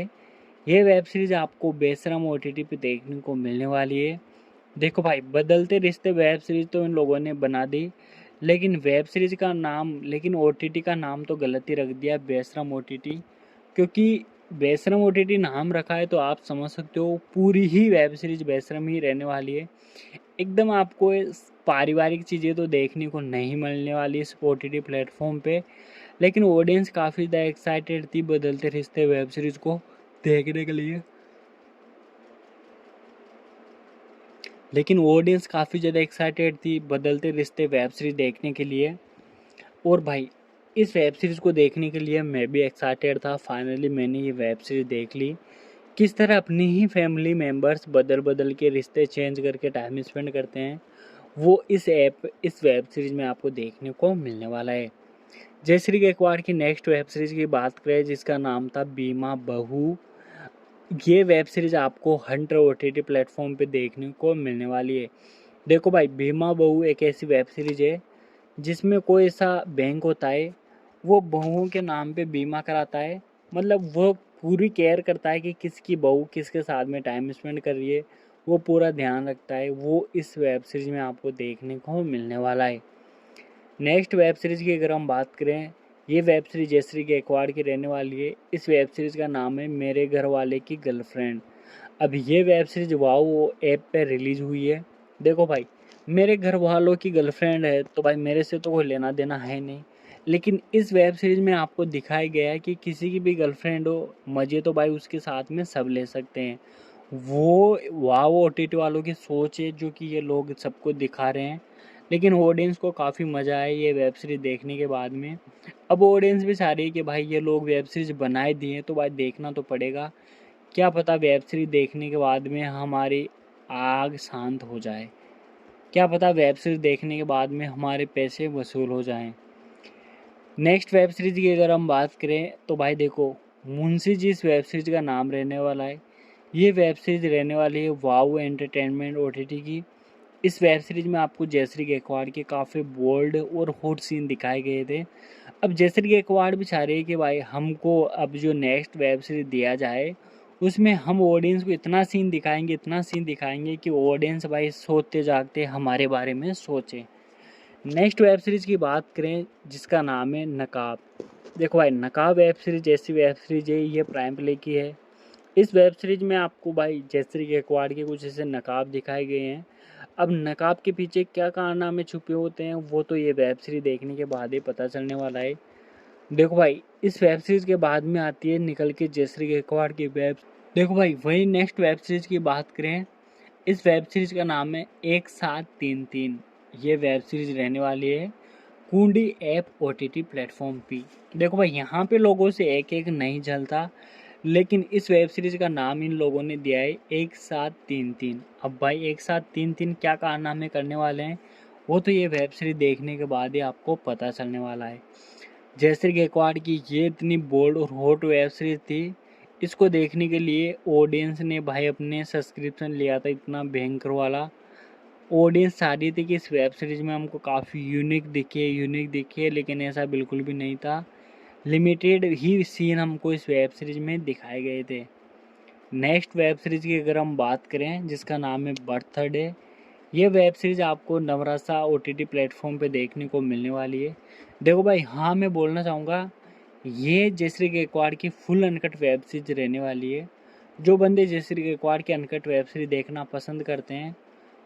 ये वेब सीरीज़ आपको बेशरम ओटीटी पे देखने को मिलने वाली है। देखो भाई बदलते रिश्ते वेब सीरीज़ तो इन लोगों ने बना दी, लेकिन वेब सीरीज़ का नाम, लेकिन ओटीटी का नाम तो गलत ही रख दिया बेशरम ओटीटी, क्योंकि बेशरम ओटीटी नाम रखा है तो आप समझ सकते हो पूरी ही वेब सीरीज़ बेशरम ही रहने वाली है। एकदम आपको पारिवारिक चीज़ें तो देखने को नहीं मिलने वाली इस ओटीटी प्लेटफॉर्म पे, लेकिन ऑडियंस काफ़ी ज़्यादा एक्साइटेड थी बदलते रिश्ते वेब सीरीज़ को देखने के लिए। लेकिन ऑडियंस काफ़ी ज़्यादा एक्साइटेड थी बदलते रिश्ते वेब सीरीज़ देखने के लिए और भाई इस वेब सीरीज़ को देखने के लिए मैं भी एक्साइटेड था। फाइनली मैंने ये वेब सीरीज़ देख ली। किस तरह अपनी ही फैमिली मेम्बर्स बदल बदल के रिश्ते चेंज करके टाइम स्पेंड करते हैं, वो इस वेब सीरीज़ में आपको देखने को मिलने वाला है। जयश्री गायकवाड़ की नेक्स्ट वेब सीरीज़ की बात करें जिसका नाम था बीमा बहू। ये वेब सीरीज़ आपको हंटर ओटीटी प्लेटफॉर्म पे देखने को मिलने वाली है। देखो भाई बीमा बहू एक ऐसी वेब सीरीज़ है जिसमें कोई ऐसा बैंक होता है, वो बहुओं के नाम पे बीमा कराता है। मतलब वो पूरी केयर करता है कि किसकी बहू किसके साथ में टाइम स्पेंड कर रही है, वो पूरा ध्यान रखता है। वो इस वेब सीरीज़ में आपको देखने को मिलने वाला है। नेक्स्ट वेब सीरीज़ की अगर हम बात करें, ये वेब सीरीज़ जयश्री गायकवाड़ की रहने वाली है। इस वेब सीरीज़ का नाम है मेरे घर वाले की गर्लफ्रेंड। अब ये वेब सीरीज़ वाओ ऐप पे रिलीज़ हुई है। देखो भाई मेरे घर वालों की गर्लफ्रेंड है तो भाई मेरे से तो कोई लेना देना है नहीं, लेकिन इस वेब सीरीज़ में आपको दिखाया गया है कि किसी की भी गर्लफ्रेंड हो, मज़े तो भाई उसके साथ में सब ले सकते हैं। वो वाओ ओटीटी वालों की सोच है जो कि ये लोग सबको दिखा रहे हैं, लेकिन ऑडियंस को काफ़ी मज़ा आया ये वेब सीरीज़ देखने के बाद में। अब ऑडियंस भी चाह रही है कि भाई ये लोग वेब सीरीज़ बनाए दिए तो भाई देखना तो पड़ेगा। क्या पता वेब सीरीज़ देखने के बाद में हमारी आग शांत हो जाए, क्या पता वेब सीरीज़ देखने के बाद में हमारे पैसे वसूल हो जाएं। नेक्स्ट वेब सीरीज़ की अगर हम बात करें तो भाई देखो मुंशी जी इस वेब सीरीज़ का नाम रहने वाला है। ये वेब सीरीज़ रहने वाली है वाओ एंटरटेनमेंट ओटीटी की। इस वेब सीरीज़ में आपको जयश्री गायकवाड़ के काफ़ी बोल्ड और हॉट सीन दिखाए गए थे। अब जयश्री गायकवाड़ भी चाह रही है कि भाई हमको अब जो नेक्स्ट वेब सीरीज़ दिया जाए उसमें हम ऑडियंस को इतना सीन दिखाएंगे कि ऑडियंस भाई सोते जागते हमारे बारे में सोचे। नेक्स्ट वेब सीरीज़ की बात करें जिसका नाम है नकाब। देखो भाई नकाब वेब सीरीज़ जैसी वेब सीरीज़ है, ये प्राइम प्ले की है। इस वेब सीरीज़ में आपको भाई जयश्री गायकवाड़ के कुछ ऐसे नकाब दिखाए गए हैं। अब नकाब के पीछे क्या कारनामे छुपे होते हैं वो तो ये वेब सीरीज़ देखने के बाद ही पता चलने वाला है। देखो भाई इस वेब सीरीज़ के बाद में आती है निकल के जयश्री गायकवाड़ की वेब। देखो भाई वही नेक्स्ट वेब सीरीज़ की बात करें, इस वेब सीरीज़ का नाम है 1733। ये वेब सीरीज़ रहने वाली है कूंडी ऐप ओटीटी प्लेटफॉर्म पे। देखो भाई यहाँ पे लोगों से एक एक नहीं जलता, लेकिन इस वेब सीरीज़ का नाम इन लोगों ने दिया है 1733। अब भाई 1733 क्या कारनामे करने वाले हैं वो तो ये वेब सीरीज़ देखने के बाद ही आपको पता चलने वाला है। जयश्री गायकवाड़ की ये इतनी बोल्ड और हॉट वेब सीरीज़ थी, इसको देखने के लिए ऑडियंस ने भाई अपने सब्सक्रिप्शन लिया था इतना भयंकर वाला। ऑडियंस चाह रही थी कि इस वेब सीरीज़ में हमको काफ़ी यूनिक दिखे, लेकिन ऐसा बिल्कुल भी नहीं था। लिमिटेड ही सीन हमको इस वेब सीरीज़ में दिखाए गए थे। नेक्स्ट वेब सीरीज़ की अगर हम बात करें जिसका नाम है बर्थडे, ये वेब सीरीज़ आपको नवरसा ओटीटी प्लेटफॉर्म पे देखने को मिलने वाली है। देखो भाई हाँ मैं बोलना चाहूँगा ये जयश्री गायकवाड़ की फुल अनकट वेब सीरीज रहने वाली है। जो बंदे जयश्री गायकवाड़ की अनकट वेब सीरीज देखना पसंद करते हैं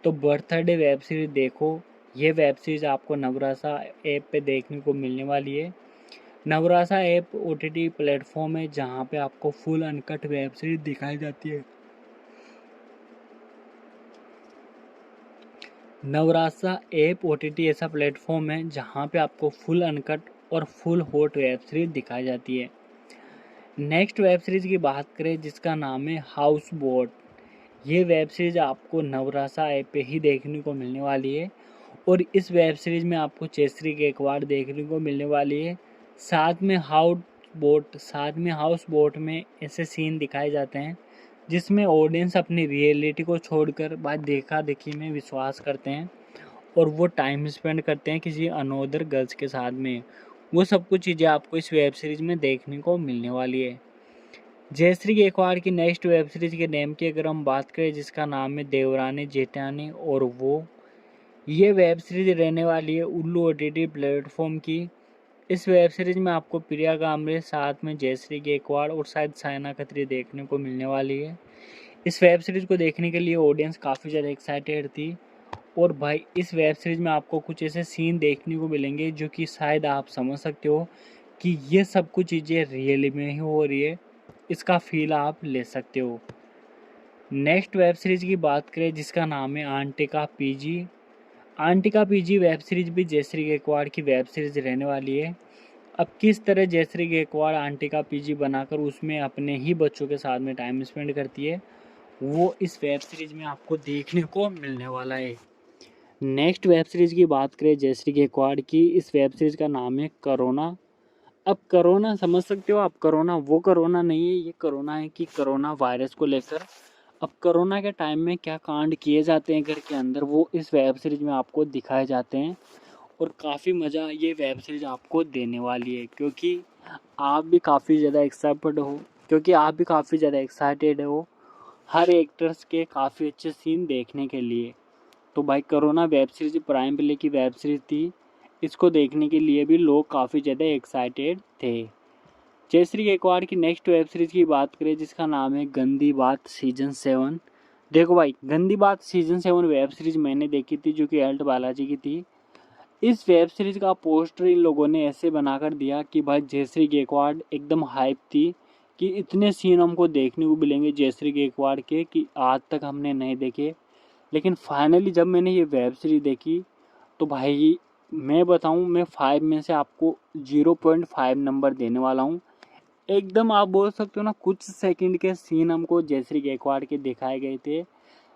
तो बर्थडे वेब सीरीज देखो। ये वेब सीरीज आपको नवरासा ऐप पे देखने को मिलने वाली है। नवरासा ऐप ओटीटी प्लेटफॉर्म है जहाँ पे आपको फुल अनकट वेब सीरीज दिखाई जाती है। नवरासा ऐप ओटीटी ऐसा प्लेटफॉर्म है जहाँ पे आपको फुल अनकट और फुल हॉट वेब सीरीज दिखाई जाती है। नेक्स्ट वेब सीरीज की बात करें जिसका नाम है हाउस बोट। ये वेब सीरीज आपको नवरासा ऐप पे ही देखने को मिलने वाली है और इस वेब सीरीज में आपको जयश्री गायकवाड़ देखने को मिलने वाली है। साथ में हाउस बोट में ऐसे सीन दिखाए जाते हैं जिसमें ऑडियंस अपनी रियलिटी को छोड़कर बात देखा देखी में विश्वास करते हैं और वो टाइम स्पेंड करते हैं किसी अनोदर गर्ल्स के साथ में। वो सब कुछ चीज़ें आपको इस वेब सीरीज में देखने को मिलने वाली है। जयश्री गायकवाड़ की नेक्स्ट वेब सीरीज के नेम की अगर हम बात करें जिसका नाम है देवरानी जेठानी और वो, ये वेब सीरीज रहने वाली है उल्लू ओटीटी प्लेटफॉर्म की। इस वेब सीरीज में आपको प्रिया कामरे साथ में जयश्री गायकवाड़ और शायद साइना खत्री देखने को मिलने वाली है। इस वेब सीरीज को देखने के लिए ऑडियंस काफ़ी ज़्यादा एक्साइटेड थी और भाई इस वेब सीरीज में आपको कुछ ऐसे सीन देखने को मिलेंगे जो कि शायद आप समझ सकते हो कि ये सब कुछ चीज़ें रियली में ही हो रही है। इसका फील आप ले सकते हो। नेक्स्ट वेब सीरीज की बात करें जिसका नाम है आंटिका पीजी। आंटिका पीजी वेब सीरीज भी जयश्री गायकवाड़ की वेब सीरीज रहने वाली है। अब किस तरह जयश्री गायकवाड़ आंटिका पीजी बनाकर उसमें अपने ही बच्चों के साथ में टाइम स्पेंड करती है वो इस वेब सीरीज में आपको देखने को मिलने वाला है। नेक्स्ट वेब सीरीज की बात करें जयश्री गायकवाड़ की, इस वेब सीरीज का नाम है कोरोना। अब कोरोना समझ सकते हो आप, कोरोना वो कोरोना नहीं है, ये कोरोना है कि कोरोना वायरस को लेकर अब कोरोना के टाइम में क्या कांड किए जाते हैं घर के अंदर वो इस वेब सीरीज में आपको दिखाए जाते हैं और काफ़ी मज़ा ये वेब सीरीज आपको देने वाली है क्योंकि आप भी काफ़ी ज़्यादा एक्साइटेड हो हर एक्टर्स के काफ़ी अच्छे सीन देखने के लिए। तो भाई corona web series prime play की वेब सीरीज थी, इसको देखने के लिए भी लोग काफ़ी ज़्यादा एक्साइटेड थे। जयश्री गायकवाड़ की नेक्स्ट वेब सीरीज की बात करें जिसका नाम है गंदी बात सीजन 7। देखो भाई गंदी बात सीजन 7 वेब सीरीज मैंने देखी थी जो कि एल्ट बालाजी की थी। इस वेब सीरीज का पोस्टर इन लोगों ने ऐसे बनाकर दिया कि भाई जयश्री गायकवाड़ एकदम हाइप थी कि इतने सीन हमको देखने को मिलेंगे जयश्री गायकवाड़ के कि आज तक हमने नहीं देखे। लेकिन फाइनली जब मैंने ये वेब सीरीज देखी तो भाई मैं बताऊं मैं 5 में से आपको 0.5 नंबर देने वाला हूं। एकदम आप बोल सकते हो ना कुछ सेकंड के सीन हमको जयश्री गायकवाड़ के दिखाए गए थे,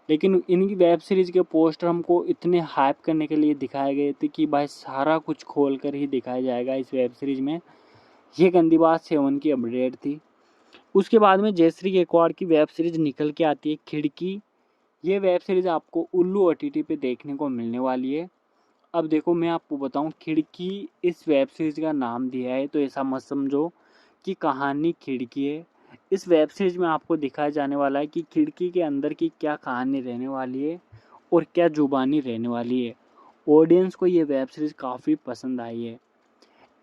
लेकिन इनकी वेब सीरीज के पोस्टर हमको इतने हाइप करने के लिए दिखाए गए थे कि भाई सारा कुछ खोल कर ही दिखाया जाएगा इस वेब सीरीज में। ये गंदी बात 7 की अपडेट थी। उसके बाद में जयश्री गायकवाड़ की वेब सीरीज निकल के आती है खिड़की। ये वेब सीरीज आपको उल्लू OTT पे देखने को मिलने वाली है। अब देखो मैं आपको बताऊं, खिड़की इस वेब सीरीज का नाम दिया है तो ऐसा मत समझो कि कहानी खिड़की है। इस वेब सीरीज में आपको दिखाया जाने वाला है कि खिड़की के अंदर की क्या कहानी रहने वाली है और क्या जुबानी रहने वाली है। ऑडियंस को ये वेब सीरीज काफ़ी पसंद आई है।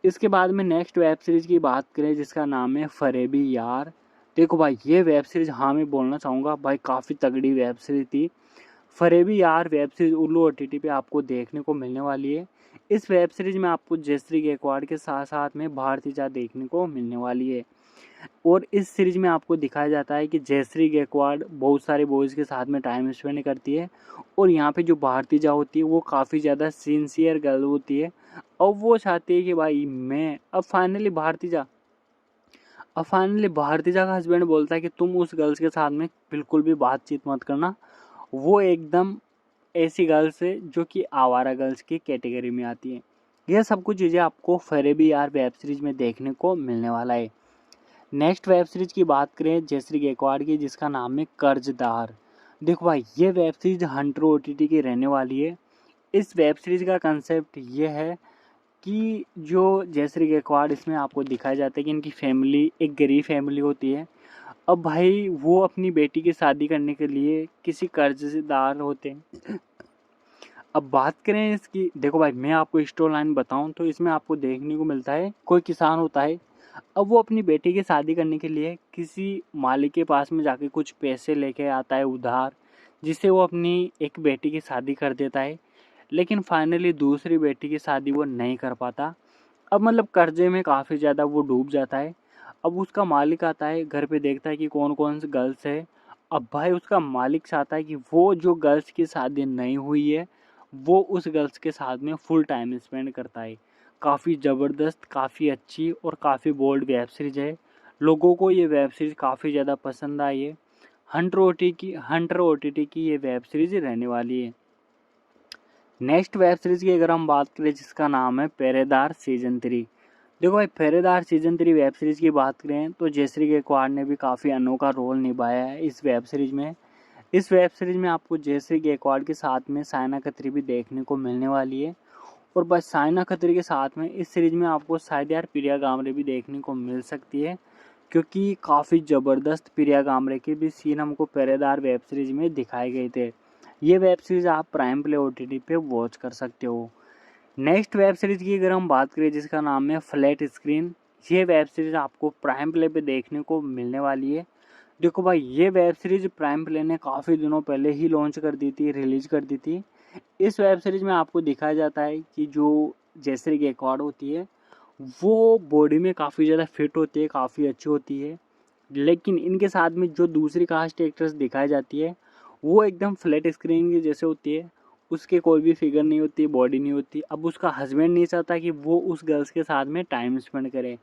इसके बाद में नेक्स्ट वेब सीरीज की बात करें जिसका नाम है फरेबी यार। देखो भाई ये वेब सीरीज, हाँ मैं बोलना चाहूँगा भाई, काफ़ी तगड़ी वेब सीरीज थी। फरेबी यार वेब सीरीज उल्लू OTT पे आपको देखने को मिलने वाली है। इस वेब सीरीज में आपको जयश्री गायकवाड़ के साथ साथ में भारती जा देखने को मिलने वाली है। और इस सीरीज में आपको दिखाया जाता है कि जयश्री गायकवाड़ बहुत सारे बॉयज़ के साथ में टाइम स्पेंड करती है और यहाँ पे जो भारती जा होती है वो काफ़ी ज़्यादा सिंसियर गर्ल होती है। और वो चाहती है कि भाई मैं अब फाइनली भारती जा का हस्बैंड बोलता है कि तुम उस गर्ल्स के साथ में बिल्कुल भी बातचीत मत करना। वो एकदम ऐसी गर्ल्स है जो कि आवारा गर्ल्स की कैटेगरी में आती है। यह सब कुछ चीज़ें आपको फरेबी यार वेब सीरीज में देखने को मिलने वाला है। नेक्स्ट वेब सीरीज की बात करें जयश्री गायकवाड़ की जिसका नाम है कर्जदार। देखो भाई ये वेब सीरीज हंटर OTT की रहने वाली है। इस वेब सीरीज का कंसेप्ट ये है कि जो जयश्री गायकवाड़ इसमें आपको दिखाया जाता है कि इनकी फैमिली एक गरीब फैमिली होती है। अब भाई वो अपनी बेटी की शादी करने के लिए किसी कर्जदार होते हैं। अब बात करें इसकी, देखो भाई मैं आपको स्टोरी लाइन बताऊं तो इसमें आपको देखने को मिलता है कोई किसान होता है। अब वो अपनी बेटी की शादी करने के लिए किसी मालिक के पास में जाके कुछ पैसे लेके आता है उधार, जिससे वो अपनी एक बेटी की शादी कर देता है। लेकिन फाइनली दूसरी बेटी की शादी वो नहीं कर पाता। अब मतलब कर्जे में काफ़ी ज़्यादा वो डूब जाता है। अब उसका मालिक आता है घर पे, देखता है कि कौन कौन सी गर्ल्स है। अब भाई उसका मालिक चाहता है कि वो जो गर्ल्स की शादी नहीं हुई है वो उस गर्ल्स के साथ में फुल टाइम स्पेंड करता है। काफ़ी ज़बरदस्त, काफ़ी अच्छी और काफ़ी बोल्ड वेब सीरीज है। लोगों को ये वेब सीरीज काफ़ी ज़्यादा पसंद आई है। हंटर OTT की ये वेब सीरीज रहने वाली है। नेक्स्ट वेब सीरीज की अगर हम बात करें जिसका नाम है पहरेदार सीजन 3। देखो भाई पहरेदार सीजन 3 वेब सीरीज की बात करें तो जयश्री गायकवाड़ ने भी काफ़ी अनोखा रोल निभाया है इस वेब सीरीज में। इस वेब सीरीज में आपको जयश्री गायकवाड़ के साथ में साइना खत्री भी देखने को मिलने वाली है। और बस साइना खत्री के साथ में इस सीरीज में आपको शायद यार प्रिया गामरे भी देखने को मिल सकती है, क्योंकि काफ़ी ज़बरदस्त प्रिया गामरे के भी सीन हमको पहरेदार वेब सीरीज में दिखाए गए थे। ये वेब सीरीज आप प्राइम प्ले OTT पे वॉच कर सकते हो। नेक्स्ट वेब सीरीज की अगर हम बात करें जिसका नाम है फ्लैट स्क्रीन। ये वेब सीरीज आपको प्राइम प्ले पे देखने को मिलने वाली है। देखो भाई ये वेब सीरीज प्राइम प्ले ने काफ़ी दिनों पहले ही लॉन्च कर दी थी, रिलीज कर दी थी। इस वेब सीरीज में आपको दिखाया जाता है कि जो जयश्री गायकवाड़ होती है वो बॉडी में काफ़ी ज़्यादा फिट होती है, काफ़ी अच्छी होती है। लेकिन इनके साथ में जो दूसरी कास्ट एक्ट्रेस दिखाई जाती है वो एकदम फ्लैट स्क्रीन की जैसे होती है। उसके कोई भी फिगर नहीं होती, बॉडी नहीं होती। अब उसका हस्बैंड नहीं चाहता कि वो उस गर्ल्स के साथ में टाइम स्पेंड करे।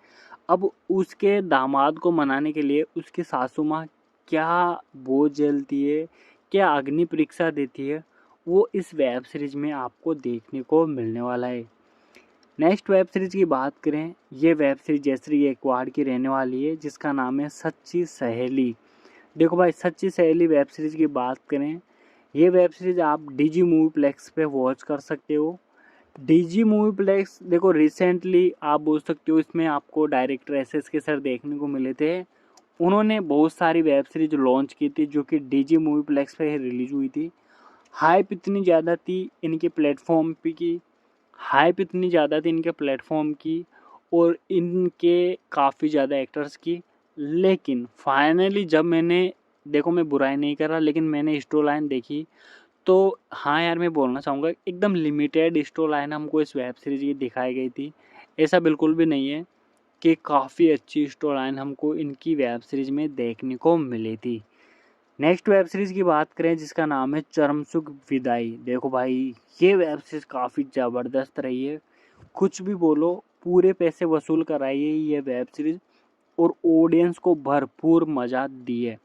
अब उसके दामाद को मनाने के लिए उसकी सासू माँ क्या बोझ झेलती है, क्या अग्नि परीक्षा देती है, वो इस वेब सीरीज में आपको देखने को मिलने वाला है। नेक्स्ट वेब सीरीज की बात करें, ये वेब सीरीज जयश्री गायकवाड़ की रहने वाली है जिसका नाम है सच्ची सहेली। देखो भाई सच्ची सहेली वेब सीरीज की बात करें, ये वेब सीरीज आप DG मूवी प्लेक्स पे वॉच कर सकते हो। DG मूवी प्लेक्स देखो रिसेंटली आप बोल सकते हो इसमें आपको डायरेक्टर SSK सर देखने को मिले थे। उन्होंने बहुत सारी वेब सीरीज लॉन्च की थी जो कि DG मूवी प्लेक्स पे रिलीज हुई थी। हाइप इतनी ज़्यादा थी इनके प्लेटफॉर्म पे की हाइप इतनी ज़्यादा थी इनके प्लेटफॉर्म की और इनके काफ़ी ज़्यादा एक्टर्स की। लेकिन फाइनली जब मैंने, देखो मैं बुराई नहीं कर रहा, लेकिन मैंने स्टोरी लाइन देखी तो हाँ यार मैं बोलना चाहूँगा एकदम लिमिटेड स्टोरी लाइन हमको इस वेब सीरीज की दिखाई गई थी। ऐसा बिल्कुल भी नहीं है कि काफ़ी अच्छी स्टोरी लाइन हमको इनकी वेब सीरीज में देखने को मिली थी। नेक्स्ट वेब सीरीज़ की बात करें जिसका नाम है चरमसुख विदाई। देखो भाई ये वेब सीरीज़ काफ़ी ज़बरदस्त रही है, कुछ भी बोलो, पूरे पैसे वसूल कराई है ये वेब सीरीज़ और ऑडियंस को भरपूर मज़ा दी है।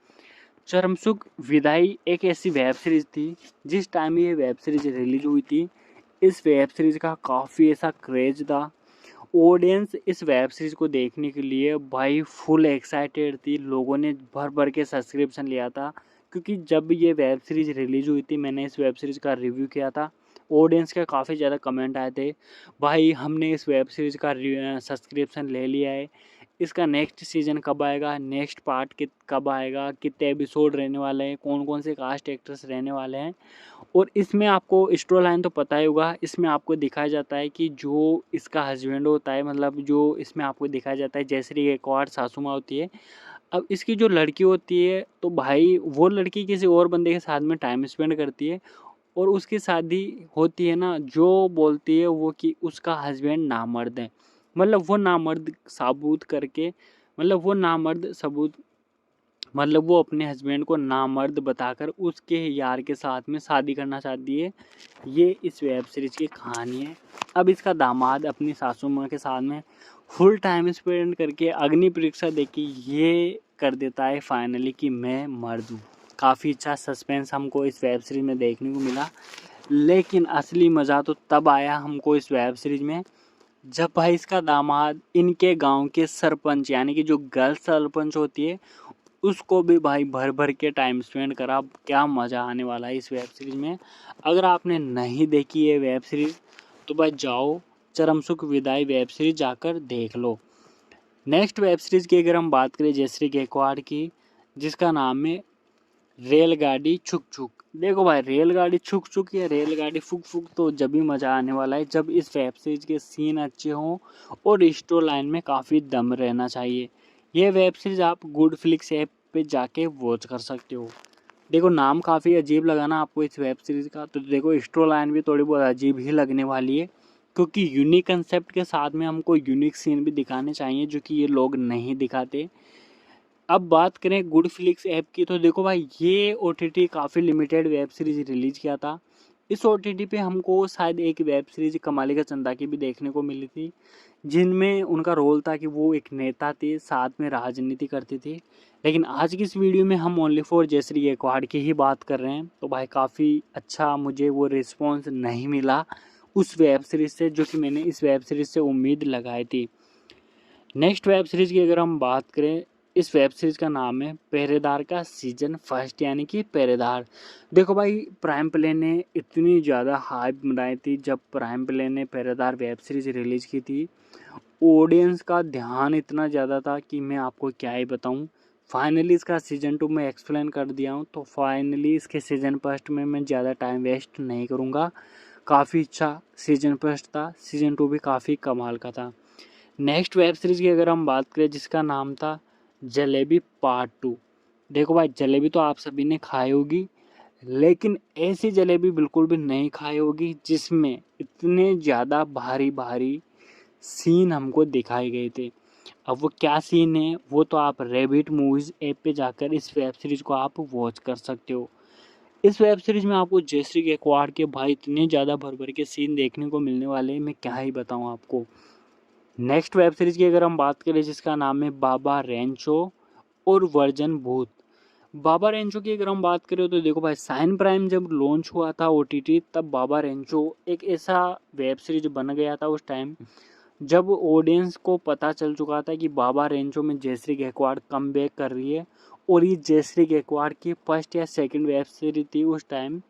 चरमसुख विदाई एक ऐसी वेब सीरीज़ थी जिस टाइम ये वेब सीरीज़ रिलीज हुई थी, इस वेब सीरीज़ का काफ़ी ऐसा क्रेज था ऑडियंस इस वेब सीरीज़ को देखने के लिए भाई फुल एक्साइटेड थी। लोगों ने भर भर के सब्सक्रिप्शन लिया था, क्योंकि जब ये वेब सीरीज़ रिलीज़ हुई थी, मैंने इस वेब सीरीज़ का रिव्यू किया था। ऑडियंस के काफ़ी ज़्यादा कमेंट आए थे, भाई हमने इस वेब सीरीज़ का सब्सक्रिप्शन ले लिया है, इसका नेक्स्ट सीज़न कब आएगा, नेक्स्ट पार्ट कब आएगा, कितने एपिसोड रहने वाले हैं, कौन कौन से कास्ट एक्टर्स रहने वाले हैं। और इसमें आपको स्टोरी लाइन तो पता ही होगा। इसमें आपको दिखाया जाता है कि जो इसका हस्बैंड होता है, मतलब जो इसमें आपको दिखाया जाता है, जयश्री गायकवाड़ सासू माँ होती है। अब इसकी जो लड़की होती है, तो भाई वो लड़की किसी और बंदे के साथ में टाइम स्पेंड करती है, और उसकी शादी होती है ना, जो बोलती है वो कि उसका हस्बैंड नामर्द है। मतलब वो नामर्द साबुत करके, मतलब वो नामर्द सबूत, मतलब वो अपने हस्बैंड को नामर्द बताकर उसके यार के साथ में शादी करना चाहती है। ये इस वेब सीरीज़ की कहानी है। अब इसका दामाद अपनी सासू माँ के साथ में फुल टाइम स्पेंड करके अग्नि परीक्षा देके ये कर देता है फाइनली कि मैं मर्द हूँ। काफ़ी अच्छा सस्पेंस हमको इस वेब सीरीज़ में देखने को मिला। लेकिन असली मज़ा तो तब आया हमको इस वेब सीरीज़ में, जब भाई इसका दामाद इनके गांव के सरपंच, यानी कि जो गर्ल सरपंच होती है, उसको भी भाई भर भर के टाइम स्पेंड करा। क्या मज़ा आने वाला है इस वेब सीरीज़ में। अगर आपने नहीं देखी है वेब सीरीज़, तो भाई जाओ चरमसुख विदाई वेब सीरीज़ जाकर देख लो। नेक्स्ट वेब सीरीज़ की अगर हम बात करें जयश्री गायकवाड़ की, जिसका नाम है रेलगाड़ी छुक छुक। देखो भाई, रेलगाड़ी छुक छुक या रेलगाड़ी फुक फुक तो जब भी मज़ा आने वाला है जब इस वेब सीरीज़ के सीन अच्छे हों और स्टोरी लाइन में काफ़ी दम रहना चाहिए। ये वेब सीरीज़ आप गुड फ्लिक्स ऐप पे जाके वॉच कर सकते हो। देखो नाम काफ़ी अजीब लगा ना आपको इस वेब सीरीज़ का, तो देखो स्टोरी लाइन भी थोड़ी बहुत अजीब ही लगने वाली है, क्योंकि यूनिक कंसेप्ट के साथ में हमको यूनिक सीन भी दिखाने चाहिए, जो कि ये लोग नहीं दिखाते। अब बात करें गुड फ्लिक्स ऐप की, तो देखो भाई ये OTT काफ़ी लिमिटेड वेब सीरीज़ रिलीज़ किया था। इस OTT पे हमको शायद एक वेब सीरीज़ कमाली का चंदा की भी देखने को मिली थी, जिनमें उनका रोल था कि वो एक नेता थे, साथ में राजनीति करती थी। लेकिन आज की इस वीडियो में हम ओनली फॉर जयश्री गायकवाड़ की ही बात कर रहे हैं, तो भाई काफ़ी अच्छा मुझे वो रिस्पॉन्स नहीं मिला उस वेब सीरीज़ से, जो कि मैंने इस वेब सीरीज़ से उम्मीद लगाई थी। नेक्स्ट वेब सीरीज़ की अगर हम बात करें, इस वेब सीरीज़ का नाम है पहरेदार का सीजन फर्स्ट, यानी कि पहरेदार। देखो भाई, प्राइम प्ले ने इतनी ज़्यादा हाइप बनाई थी जब प्राइम प्ले ने पहरेदार वेब सीरीज़ रिलीज़ की थी। ऑडियंस का ध्यान इतना ज़्यादा था कि मैं आपको क्या ही बताऊं। फाइनली इसका सीज़न 2 मैं एक्सप्लेन कर दिया हूं, तो फाइनली इसके सीज़न फर्स्ट में मैं ज़्यादा टाइम वेस्ट नहीं करूंगा। काफ़ी अच्छा सीज़न फर्स्ट था, सीज़न 2 भी काफ़ी कमाल का था। नेक्स्ट वेब सीरीज़ की अगर हम बात करें, जिसका नाम था जलेबी पार्ट 2। देखो भाई, जलेबी तो आप सभी ने खाई होगी, लेकिन ऐसी जलेबी बिल्कुल भी नहीं खाई होगी जिसमें इतने ज़्यादा भारी भारी सीन हमको दिखाए गए थे। अब वो क्या सीन है, वो तो आप रेबिट मूवीज़ ऐप पे जाकर इस वेब सीरीज़ को आप वॉच कर सकते हो। इस वेब सीरीज़ में आपको जयश्री गायकवाड़ के भाई इतने ज़्यादा भर भर के सीन देखने को मिलने वाले हैं, मैं क्या ही बताऊँ आपको। नेक्स्ट वेब सीरीज़ की अगर हम बात करें, जिसका नाम है बाबा रेंचो और वर्जन भूत। बाबा रेंचो की अगर हम बात करें, तो देखो भाई, साइन प्राइम जब लॉन्च हुआ था OTT, तब बाबा रेंचो एक ऐसा वेब सीरीज बन गया था उस टाइम, जब ऑडियंस को पता चल चुका था कि बाबा रेंचो में जयश्री गायकवाड़ कम बैक कर रही है। और ये जयश्री गायकवाड़ की फर्स्ट या सेकंड वेब सीरीज थी उस टाइम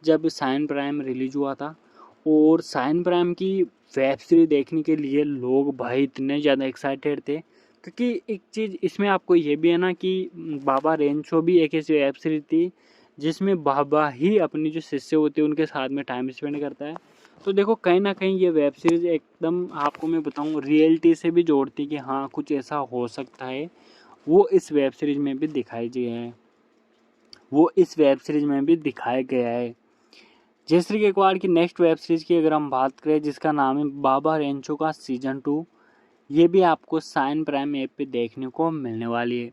जब साइन प्राइम रिलीज हुआ था। और साइन प्राइम की वेब सीरीज देखने के लिए लोग भाई इतने ज़्यादा एक्साइटेड थे, क्योंकि एक चीज़ इसमें आपको ये भी है ना कि बाबा रेंचो भी एक ऐसी वेब सीरीज थी जिसमें बाबा ही अपनी जो शिष्य होते हैं उनके साथ में टाइम स्पेंड करता है। तो देखो कहीं ना कहीं ये वेब सीरीज़ एकदम आपको मैं बताऊँ रियलिटी से भी जोड़ती कि हाँ कुछ ऐसा हो सकता है, वो इस वेब सीरीज़ में भी दिखाई गया है, वो इस वेब सीरीज़ में भी दिखाया गया है। जयश्री गायकवाड़ की नेक्स्ट वेब सीरीज़ की अगर हम बात करें, जिसका नाम है बाबा रेंचो का सीजन 2, ये भी आपको साइन प्राइम ऐप पे देखने को मिलने वाली है।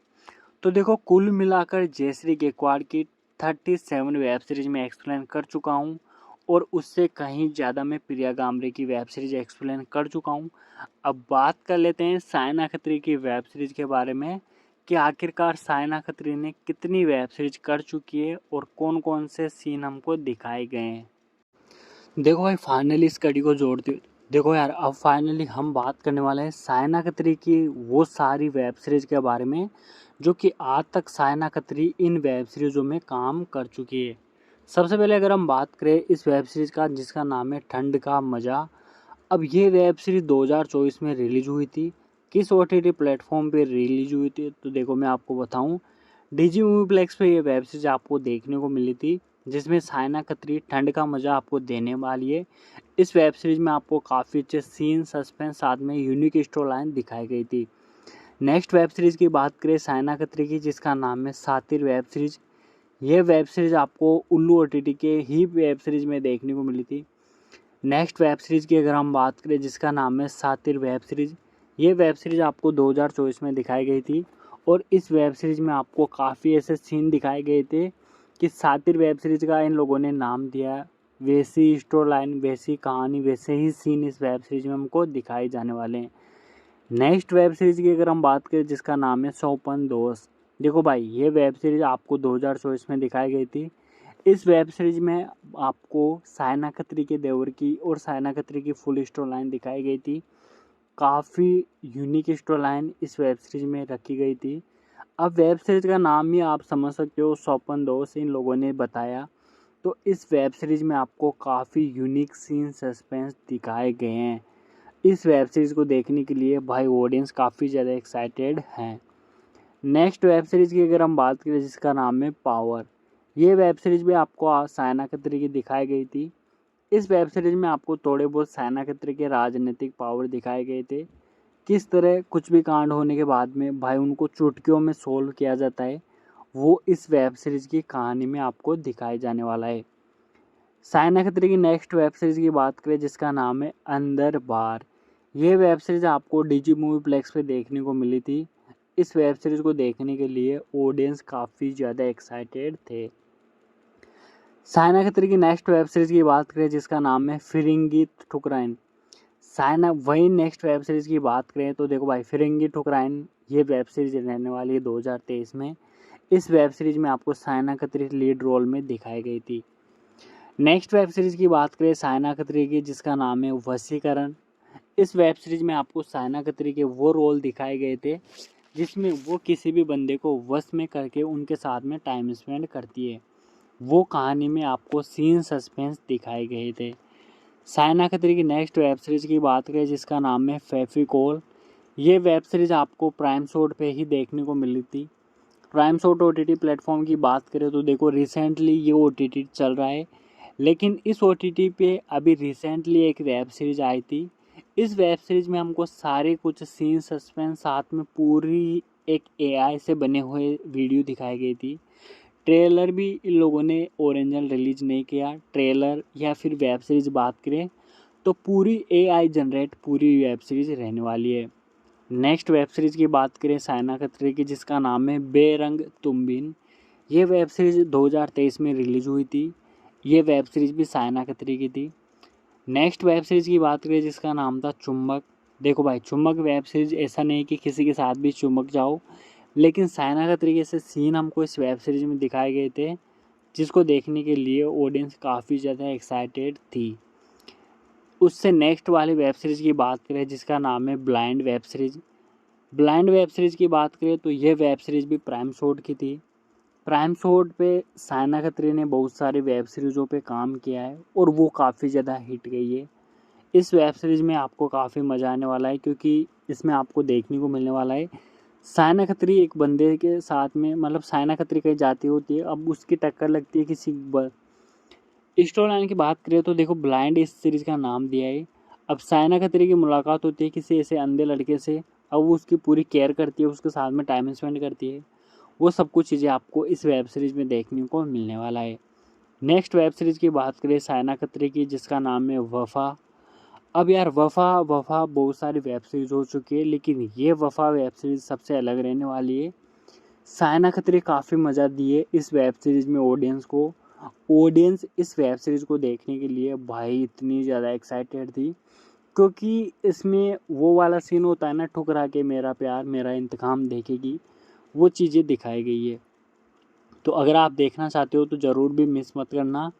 तो देखो कुल मिलाकर जयश्री गायकवाड़ की 37 वेब सीरीज में एक्सप्लेन कर चुका हूँ, और उससे कहीं ज़्यादा मैं प्रिया गामरे की वेब सीरीज एक्सप्लेन कर चुका हूँ। अब बात कर लेते हैं सायना खत्री की वेब सीरीज के बारे में, कि आखिरकार सायना खत्री ने कितनी वेब सीरीज कर चुकी है और कौन कौन से सीन हमको दिखाए गए हैं। देखो भाई, फाइनली इस कड़ी को देखो यार, अब फाइनली हम बात करने वाले हैं सायना खत्री की वो सारी वेब सीरीज के बारे में जो कि आज तक सायना खत्री इन वेब सीरीज़ों में काम कर चुकी है। सबसे पहले अगर हम बात करें इस वेब सीरीज़ का जिसका नाम है ठंड का मज़ा। अब ये वेब सीरीज़ 2024 में रिलीज हुई थी। किस ओटीटी प्लेटफॉर्म पे रिलीज हुई थी तो देखो मैं आपको बताऊं, डीजी मूवी प्लेक्स पे ये वेब सीरीज आपको देखने को मिली थी, जिसमें सायना खत्री ठंड का मज़ा आपको देने वाली है। इस वेब सीरीज में आपको काफ़ी अच्छे सीन, सस्पेंस, साथ में यूनिक स्टोरी लाइन दिखाई गई थी। नेक्स्ट वेब सीरीज की बात करें सायना खत्री की, जिसका नाम है सातिर वेब सीरीज। ये वेब सीरीज आपको उल्लू ओटीटी के ही वेब सीरीज में देखने को मिली थी। नेक्स्ट वेब सीरीज की अगर हम बात करें जिसका नाम है सातिर वेब सीरीज, ये वेब सीरीज आपको 2024 में दिखाई गई थी और इस वेब सीरीज में आपको काफ़ी ऐसे सीन दिखाए गए थे कि सातिर वेब सीरीज का इन लोगों ने नाम दिया। वैसी स्टोरी लाइन, वैसी कहानी, वैसे ही सीन इस वेब सीरीज में हमको दिखाए जाने वाले हैं। नेक्स्ट वेब सीरीज की अगर हम बात करें जिसका नाम है सौपन दोस्त। देखो भाई, ये वेब सीरीज आपको 2024 में दिखाई गई थी। इस वेब सीरीज में आपको सायना खत्री के देवर की और सायना खत्री की फुल स्टोरी लाइन दिखाई गई थी। काफ़ी यूनिक स्टोरी लाइन इस वेब सीरीज में रखी गई थी। अब वेब सीरीज का नाम ही आप समझ सकते हो, सौपन दोस्त इन लोगों ने बताया। तो इस वेब सीरीज में आपको काफ़ी यूनिक सीन, सस्पेंस दिखाए गए हैं। इस वेब सीरीज को देखने के लिए भाई ऑडियंस काफ़ी ज़्यादा एक्साइटेड हैं। नेक्स्ट वेब सीरीज की अगर हम बात करें जिसका नाम है पावर। ये वेब सीरीज भी आपको सायना खत्री की दिखाई गई थी। इस वेब सीरीज में आपको थोड़े बहुत सायना खत्री के राजनीतिक पावर दिखाए गए थे। किस तरह कुछ भी कांड होने के बाद में भाई उनको चुटकियों में सोल्व किया जाता है, वो इस वेब सीरीज की कहानी में आपको दिखाई जाने वाला है। सायना खत्री की नेक्स्ट वेब सीरीज की बात करें जिसका नाम है अंदर बार। ये वेब सीरीज आपको डीजी मूवी प्लेक्स पे देखने को मिली थी। इस वेब सीरीज को देखने के लिए ऑडियंस काफ़ी ज़्यादा एक्साइटेड थे। सायना खत्री की नेक्स्ट वेब सीरीज की बात करें जिसका नाम है फिरंगी ठुकराइन। सायना वही नेक्स्ट वेब सीरीज की बात करें तो देखो भाई, फिरंगी ठुकराइन ये वेब सीरीज रहने वाली है 2023 में। इस वेब सीरीज में आपको सायना खत्री लीड रोल में दिखाई गई थी। नेक्स्ट वेब सीरीज की बात करें सायना खत्री की जिसका नाम है वशीकरण। इस वेब सीरीज में आपको सायना खत्री के वो रोल दिखाए गए थे जिसमें वो किसी भी बंदे को वश में करके उनके साथ में टाइम स्पेंड करती है। वो कहानी में आपको सीन, सस्पेंस दिखाए गए थे। सायना खत्री की नेक्स्ट वेब सीरीज की बात करें जिसका नाम है फेविकोल। ये वेब सीरीज आपको प्राइम शॉट पे ही देखने को मिली थी। प्राइम शॉट ओटीटी प्लेटफॉर्म की बात करें तो देखो रिसेंटली ये ओटीटी चल रहा है, लेकिन इस ओटीटी पे अभी रिसेंटली एक वेब सीरीज आई थी। इस वेब सीरीज में हमको सारे कुछ सीन, सस्पेंस, साथ में पूरी एक एआई से बने हुए वीडियो दिखाई गई थी। ट्रेलर भी इन लोगों ने ओरिजिनल रिलीज नहीं किया। ट्रेलर या फिर वेब सीरीज बात करें तो पूरी एआई जनरेट पूरी वेब सीरीज रहने वाली है। नेक्स्ट वेब सीरीज की बात करें सायना खत्री की जिसका नाम है बेरंग तुम्बिन। ये वेब सीरीज 2023 में रिलीज हुई थी। ये वेब सीरीज भी सायना खत्री की थी। नेक्स्ट वेब सीरीज की बात करें जिसका नाम था चुम्बक। देखो भाई, चुम्बक वेब सीरीज ऐसा नहीं कि किसी के साथ भी चुम्बक जाओ, लेकिन सायना खत्री के से सीन हमको इस वेब सीरीज में दिखाए गए थे जिसको देखने के लिए ऑडियंस काफ़ी ज़्यादा एक्साइटेड थी। उससे नेक्स्ट वाली वेब सीरीज की बात करें जिसका नाम है blind web series. Blind web series की बात करें तो ये वेब सीरीज भी प्राइम शॉट की थी। प्राइम शॉट पे सायना खत्री ने बहुत सारी वेब सीरीज़ों पे काम किया है और वो काफ़ी ज़्यादा हिट गई है। इस वेब सीरीज में आपको काफ़ी मज़ा आने वाला है क्योंकि इसमें आपको देखने को मिलने वाला है सायना खत्री एक बंदे के साथ में, मतलब सायना खत्री कहीं जाती होती है, अब उसकी टक्कर लगती है किसी स्टोरी लाइन की बात करें तो देखो ब्लाइंड इस सीरीज़ का नाम दिया है। अब सायना खत्री की मुलाकात होती है किसी ऐसे अंधे लड़के से। अब वो उसकी पूरी केयर करती है, उसके साथ में टाइम स्पेंड करती है। वो सब कुछ चीज़ें आपको इस वेब सीरीज़ में देखने को मिलने वाला है। नेक्स्ट वेब सीरीज़ की बात करें सायना खत्री की जिसका नाम है वफ़ा। अब यार वफ़ा वफ़ा बहुत सारी वेब सीरीज़ हो चुकी है, लेकिन ये वफ़ा वेब सीरीज़ सबसे अलग रहने वाली है। सायना खत्री काफ़ी मज़ा दिए इस वेब सीरीज़ में ऑडियंस को। ऑडियंस इस वेब सीरीज़ को देखने के लिए भाई इतनी ज़्यादा एक्साइटेड थी क्योंकि इसमें वो वाला सीन होता है ना, ठुकरा के मेरा प्यार मेरा इंतकाम देखेगी, वो चीज़ें दिखाई गई है। तो अगर आप देखना चाहते हो तो ज़रूर भी मिस मत करना।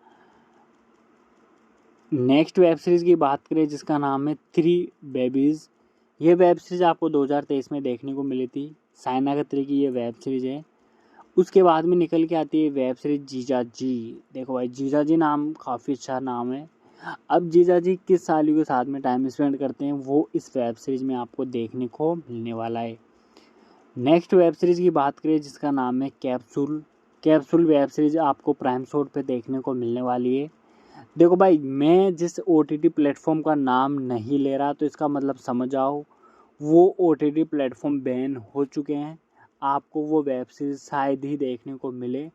नेक्स्ट वेब सीरीज़ की बात करें जिसका नाम है थ्री बेबीज़। ये वेब सीरीज़ आपको 2023 में देखने को मिली थी। साइना खत्री की ये वेब सीरीज़ है। उसके बाद में निकल के आती है वेब सीरीज़ जीजा जी। देखो भाई, जीजा जी नाम काफ़ी अच्छा नाम है। अब जीजा जी किस सालियों के साथ में टाइम स्पेंड करते हैं वो इस वेब सीरीज़ में आपको देखने को मिलने वाला है। नेक्स्ट वेब सीरीज़ की बात करें जिसका नाम है कैप्सूल। कैप्सूल वेब सीरीज़ आपको प्राइम शॉट पे देखने को मिलने वाली है। देखो भाई, मैं जिस OTT प्लेटफॉर्म का नाम नहीं ले रहा तो इसका मतलब समझ आओ वो OTT प्लेटफॉर्म बैन हो चुके हैं। आपको वो वेब सीरीज़ शायद ही देखने को मिले,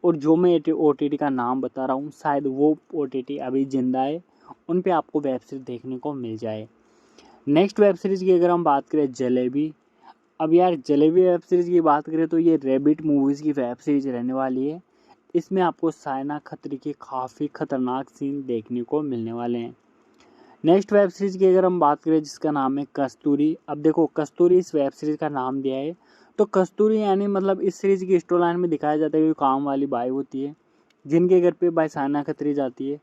और जो मैं OTT का नाम बता रहा हूँ शायद वो OTT अभी ज़िंदा है, उन पे आपको वेब सीरीज़ देखने को मिल जाए। नेक्स्ट वेब सीरीज़ की अगर हम बात करें जलेबी। अब यार जलेबी वेब सीरीज़ की बात करें तो ये रैबिट मूवीज़ की वेब सीरीज़ रहने वाली है। इसमें आपको साइना खत्री के काफ़ी ख़तरनाक सीन देखने को मिलने वाले हैं। नेक्स्ट वेब सीरीज़ की अगर हम बात करें जिसका नाम है कस्तूरी। अब देखो, कस्तूरी इस वेब सीरीज़ का नाम दिया है, तो कस्तूरी यानी मतलब इस सीरीज़ की स्टोरी लाइन में दिखाया जाता है कि काम वाली बाई होती है जिनके घर पे बाई साइना खत्री जाती है।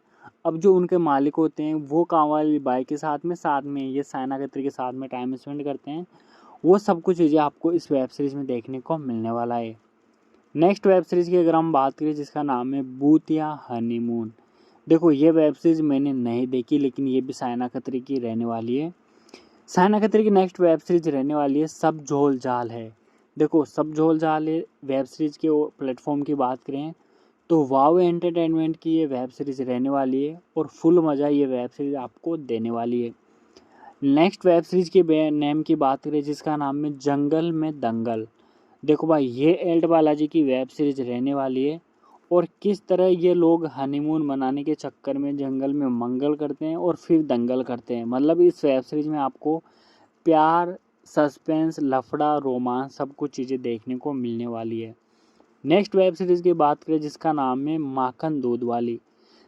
अब जो उनके मालिक होते हैं वो काम वाली बाई के साथ में ये साइना खत्री के साथ में टाइम स्पेंड करते हैं। वो सब कुछ चीज़ें आपको इस वेब सीरीज़ में देखने को मिलने वाला है। नेक्स्ट वेब सीरीज़ की अगर हम बात करें जिसका नाम है भूतिया हनीमून। देखो, ये वेब सीरीज़ मैंने नहीं देखी, लेकिन ये भी साइना खत्री की रहने वाली है। साइना खत्री की नेक्स्ट वेब सीरीज रहने वाली है सब झोल झाल है। देखो, सब झोल झाल है वेब सीरीज़ के प्लेटफॉर्म की बात करें तो वाव एंटरटेनमेंट की ये वेब सीरीज़ रहने वाली है, और फुल मज़ा ये वेब सीरीज़ आपको देने वाली है। नेक्स्ट वेब सीरीज़ के नेम की बात करें जिसका नाम है जंगल में दंगल। देखो भाई, ये एल्ट बालाजी की वेब सीरीज रहने वाली है, और किस तरह ये लोग हनीमून मनाने के चक्कर में जंगल में मंगल करते हैं और फिर दंगल करते हैं। मतलब इस वेब सीरीज में आपको प्यार, सस्पेंस, लफड़ा, रोमांस सब कुछ चीज़ें देखने को मिलने वाली है। नेक्स्ट वेब सीरीज़ की बात करें जिसका नाम है माखन दूध वाली।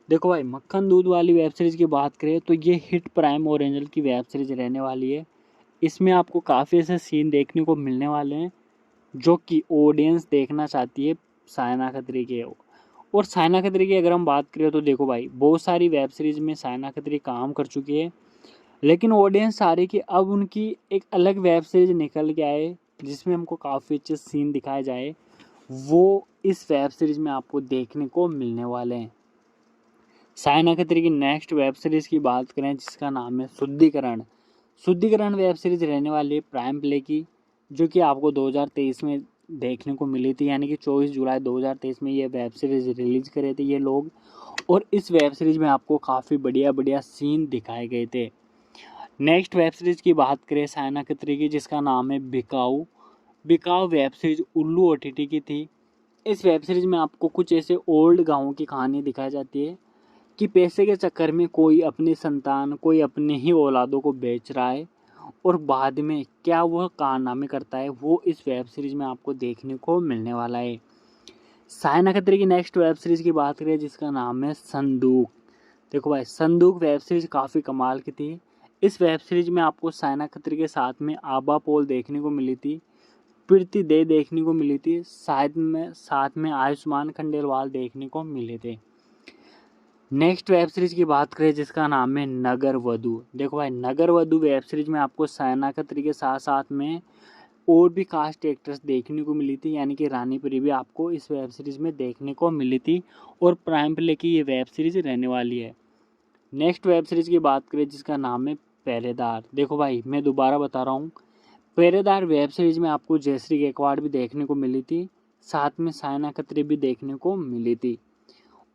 देखो भाई, मक्खन दूध वाली वेब सीरीज़ की बात करें तो ये हिट प्राइम और एंजल की वेब सीरीज रहने वाली है। इसमें आपको काफ़ी ऐसे सीन देखने को मिलने वाले हैं जो कि ऑडियंस देखना चाहती है साइना खत्री के। और साइना खत्री की अगर हम बात करें तो देखो भाई, बहुत सारी वेब सीरीज़ में साइना खत्री काम कर चुकी है, लेकिन ऑडियंस चाह रही कि अब उनकी एक अलग वेब सीरीज निकल के आए जिसमें हमको काफ़ी अच्छे सीन दिखाए जाए। वो इस वेब सीरीज़ में आपको देखने को मिलने वाले हैं। साइना खत्री की नेक्स्ट वेब सीरीज़ की बात करें जिसका नाम है शुद्धिकरण। शुद्धिकरण वेब सीरीज़ रहने वाली है प्राइम प्ले की, जो कि आपको 2023 में देखने को मिली थी, यानी कि 24 जुलाई 2023 में ये वेब सीरीज़ रिलीज़ करे थे ये लोग। और इस वेब सीरीज़ में आपको काफ़ी बढ़िया बढ़िया सीन दिखाए गए थे। नेक्स्ट वेब सीरीज़ की बात करें साइना खत्री की जिसका नाम है बिकाऊ। बिकाऊ वेब सीरीज़ उल्लू OTT की थी। इस वेब सीरीज़ में आपको कुछ ऐसे ओल्ड गाँव की कहानी दिखाई जाती है कि पैसे के चक्कर में कोई अपनी संतान, कोई अपने ही औलादों को बेच रहा है, और बाद में क्या वह कारनामे करता है वो इस वेब सीरीज़ में आपको देखने को मिलने वाला है। साइना खत्री की नेक्स्ट वेब सीरीज़ की बात करें जिसका नाम है संदूक। देखो भाई, संदूक वेब सीरीज़ काफ़ी कमाल की थी। इस वेब सीरीज़ में आपको साइना खत्री के साथ में आबा पॉल देखने को मिली थी, प्रीति दे देखने को मिली थी, शायद में साथ में आयुष्मान खंडेलवाल देखने को मिले थे। नेक्स्ट वेब सीरीज़ की बात करें जिसका नाम है नगर वधू। देखो भाई, नगर वधू वेब सीरीज़ में आपको साइना खत्री के साथ साथ में और भी कास्ट एक्टर्स देखने को मिली थी, यानी कि रानी परी भी आपको इस वेब सीरीज़ में देखने को मिली थी, और प्राइम प्ले की ये वेब सीरीज़ रहने वाली है। नेक्स्ट वेब सीरीज़ की बात करें जिसका नाम है पहरेदार। देखो भाई, मैं दोबारा बता रहा हूँ, पहरेदार वेब सीरीज़ में आपको जयश्री गायकवाड़ भी देखने को मिली थी, साथ में साइना खत्री भी देखने को मिली थी।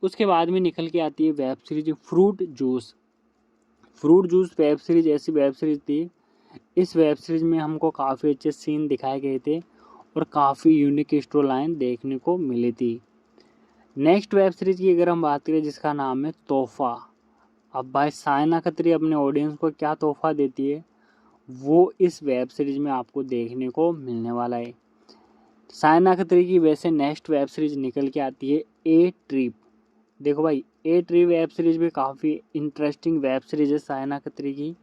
उसके बाद में निकल के आती है web series fruit juice. Fruit juice web series ऐसी वेब सीरीज थी, इस वेब सीरीज में हमको काफ़ी अच्छे सीन दिखाए गए थे और काफ़ी यूनिक स्टोरी लाइन देखने को मिली थी। नेक्स्ट वेब सीरीज की अगर हम बात करें जिसका नाम है तोहफा। अब भाई, साइना खत्री अपने ऑडियंस को क्या तोहफा देती है वो इस वेब सीरीज में आपको देखने को मिलने वाला है। साइना खत्री की वैसे नेक्स्ट वेब सीरीज निकल के आती है ए ट्रिप। देखो भाई, ए ट्री वेब सीरीज भी काफ़ी इंटरेस्टिंग वेब सीरीज है साइना खत्री की।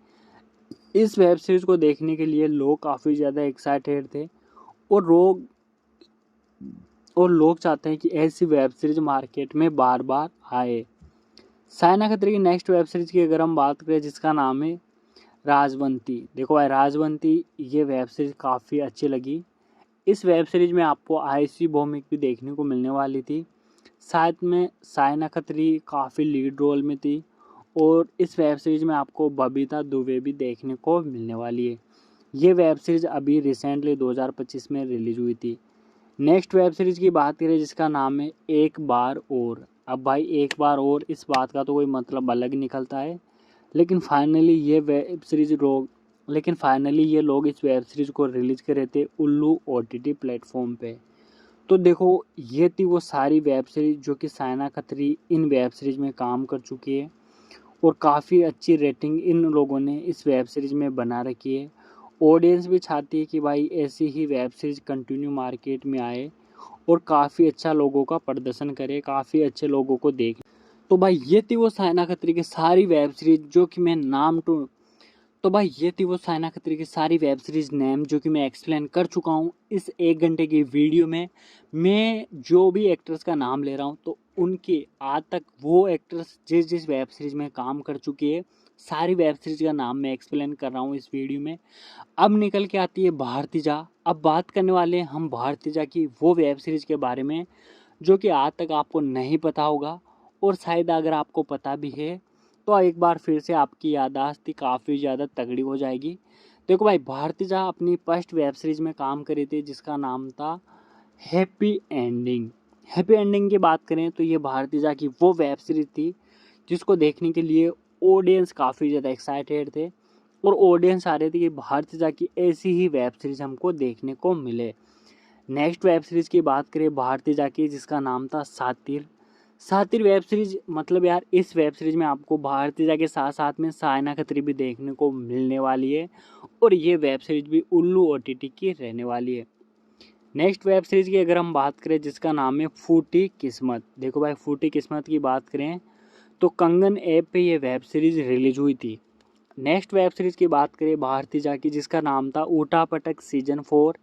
इस वेब सीरीज को देखने के लिए लोग काफ़ी ज़्यादा एक्साइटेड थे, और लोग चाहते हैं कि ऐसी वेब सीरीज मार्केट में बार बार आए। साइना खत्री की नेक्स्ट वेब सीरीज की अगर हम बात करें जिसका नाम है राजवंती। देखो भाई राजवंती ये वेब सीरीज काफ़ी अच्छी लगी। इस वेब सीरीज में आपको आयुषी भौमिक भी देखने को मिलने वाली थी, साथ में साइना खत्री काफ़ी लीड रोल में थी और इस वेब सीरीज में आपको बबीता दुबे भी देखने को मिलने वाली है। ये वेब सीरीज अभी रिसेंटली 2025 में रिलीज हुई थी। नेक्स्ट वेब सीरीज की बात करें जिसका नाम है एक बार और। अब भाई एक बार और इस बात का तो कोई मतलब अलग निकलता है, लेकिन फाइनली ये लोग इस वेब सीरीज को रिलीज कर रहे थे उल्लू OTT प्लेटफॉर्म पे। तो देखो ये थी वो सारी वेब सीरीज जो कि साइना खत्री इन वेब सीरीज में काम कर चुकी है और काफ़ी अच्छी रेटिंग इन लोगों ने इस वेब सीरीज में बना रखी है। ऑडियंस भी चाहती है कि भाई ऐसी ही वेब सीरीज कंटिन्यू मार्केट में आए और काफ़ी अच्छा लोगों का प्रदर्शन करे, काफ़ी अच्छे लोगों को देखे। तो भाई ये थी वो साइना खत्री की सारी वेब सीरीज जो कि मैं नाम तो भाई ये थी वो साइना खत्री की सारी वेब सीरीज नेम जो कि मैं एक्सप्लेन कर चुका हूँ इस 1 घंटे की वीडियो में। मैं जो भी एक्टर्स का नाम ले रहा हूँ तो उनके आज तक वो एक्टर्स जिस जिस वेब सीरीज में काम कर चुके हैं सारी वेब सीरीज का नाम मैं एक्सप्लेन कर रहा हूँ इस वीडियो में। अब निकल के आती है भारतीजा। अब बात करने वाले हैं हम भारतीजा की वो वेब सीरीज के बारे में जो कि आज तक आपको नहीं पता होगा और शायद अगर आपको पता भी है तो एक बार फिर से आपकी याददाश्त काफ़ी ज़्यादा तगड़ी हो जाएगी। देखो भाई भारतीजा अपनी फर्स्ट वेब सीरीज में काम करी थी जिसका नाम था हैप्पी एंडिंग। हैप्पी एंडिंग की बात करें तो ये भारतीजा की वो वेब सीरीज थी जिसको देखने के लिए ऑडियंस काफ़ी ज़्यादा एक्साइटेड थे और ऑडियंस आ रही थी कि भारतीजा की ऐसी ही वेब सीरीज हमको देखने को मिले। नेक्स्ट वेब सीरीज की बात करें भारतीजा की जिसका नाम था सातिर। सातिर वेब सीरीज मतलब यार इस वेब सीरीज में आपको भारतीजा के साथ साथ में साइना खत्री भी देखने को मिलने वाली है और ये वेब सीरीज भी उल्लू OTT की रहने वाली है। नेक्स्ट वेब सीरीज की अगर हम बात करें जिसका नाम है फूटी किस्मत। देखो भाई फूटी किस्मत की बात करें तो कंगन ऐप पे ये वेब सीरीज रिलीज हुई थी। नेक्स्ट वेब सीरीज की बात करें भारतीजा की जिसका नाम था ऊटा पटक सीजन 4।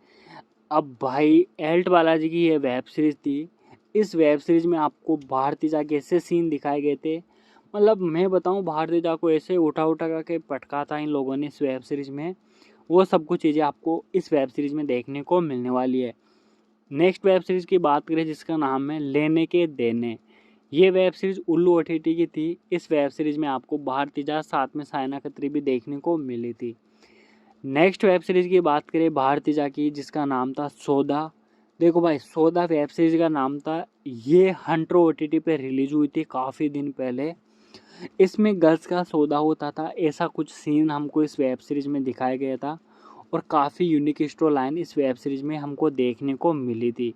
अब भाई एल्ट बालाजी की ये वेब सीरीज थी। इस वेब सीरीज में आपको भारतीजा के ऐसे सीन दिखाए गए थे, मतलब मैं बताऊं भारतीजा को ऐसे उठा उठा करके पटका था इन लोगों ने इस वेब सीरीज में। वो सब कुछ चीज़ें आपको इस वेब सीरीज में देखने को मिलने वाली है। नेक्स्ट वेब सीरीज की बात करें जिसका नाम है लेने के देने। ये वेब सीरीज उल्लू OTT की थी। इस वेब सीरीज में आपको भारतीजा साथ में साइना खत्री भी देखने को मिली थी। नेक्स्ट वेब सीरीज की बात करें भारतीजा की जिसका नाम था सौदा। देखो भाई सौदा वेब सीरीज का नाम था। ये हंटर OTT पे रिलीज हुई थी काफ़ी दिन पहले। इसमें गर्ल्स का सौदा होता था, ऐसा कुछ सीन हमको इस वेब सीरीज में दिखाया गया था और काफ़ी यूनिक स्टोरी लाइन इस वेब सीरीज में हमको देखने को मिली थी।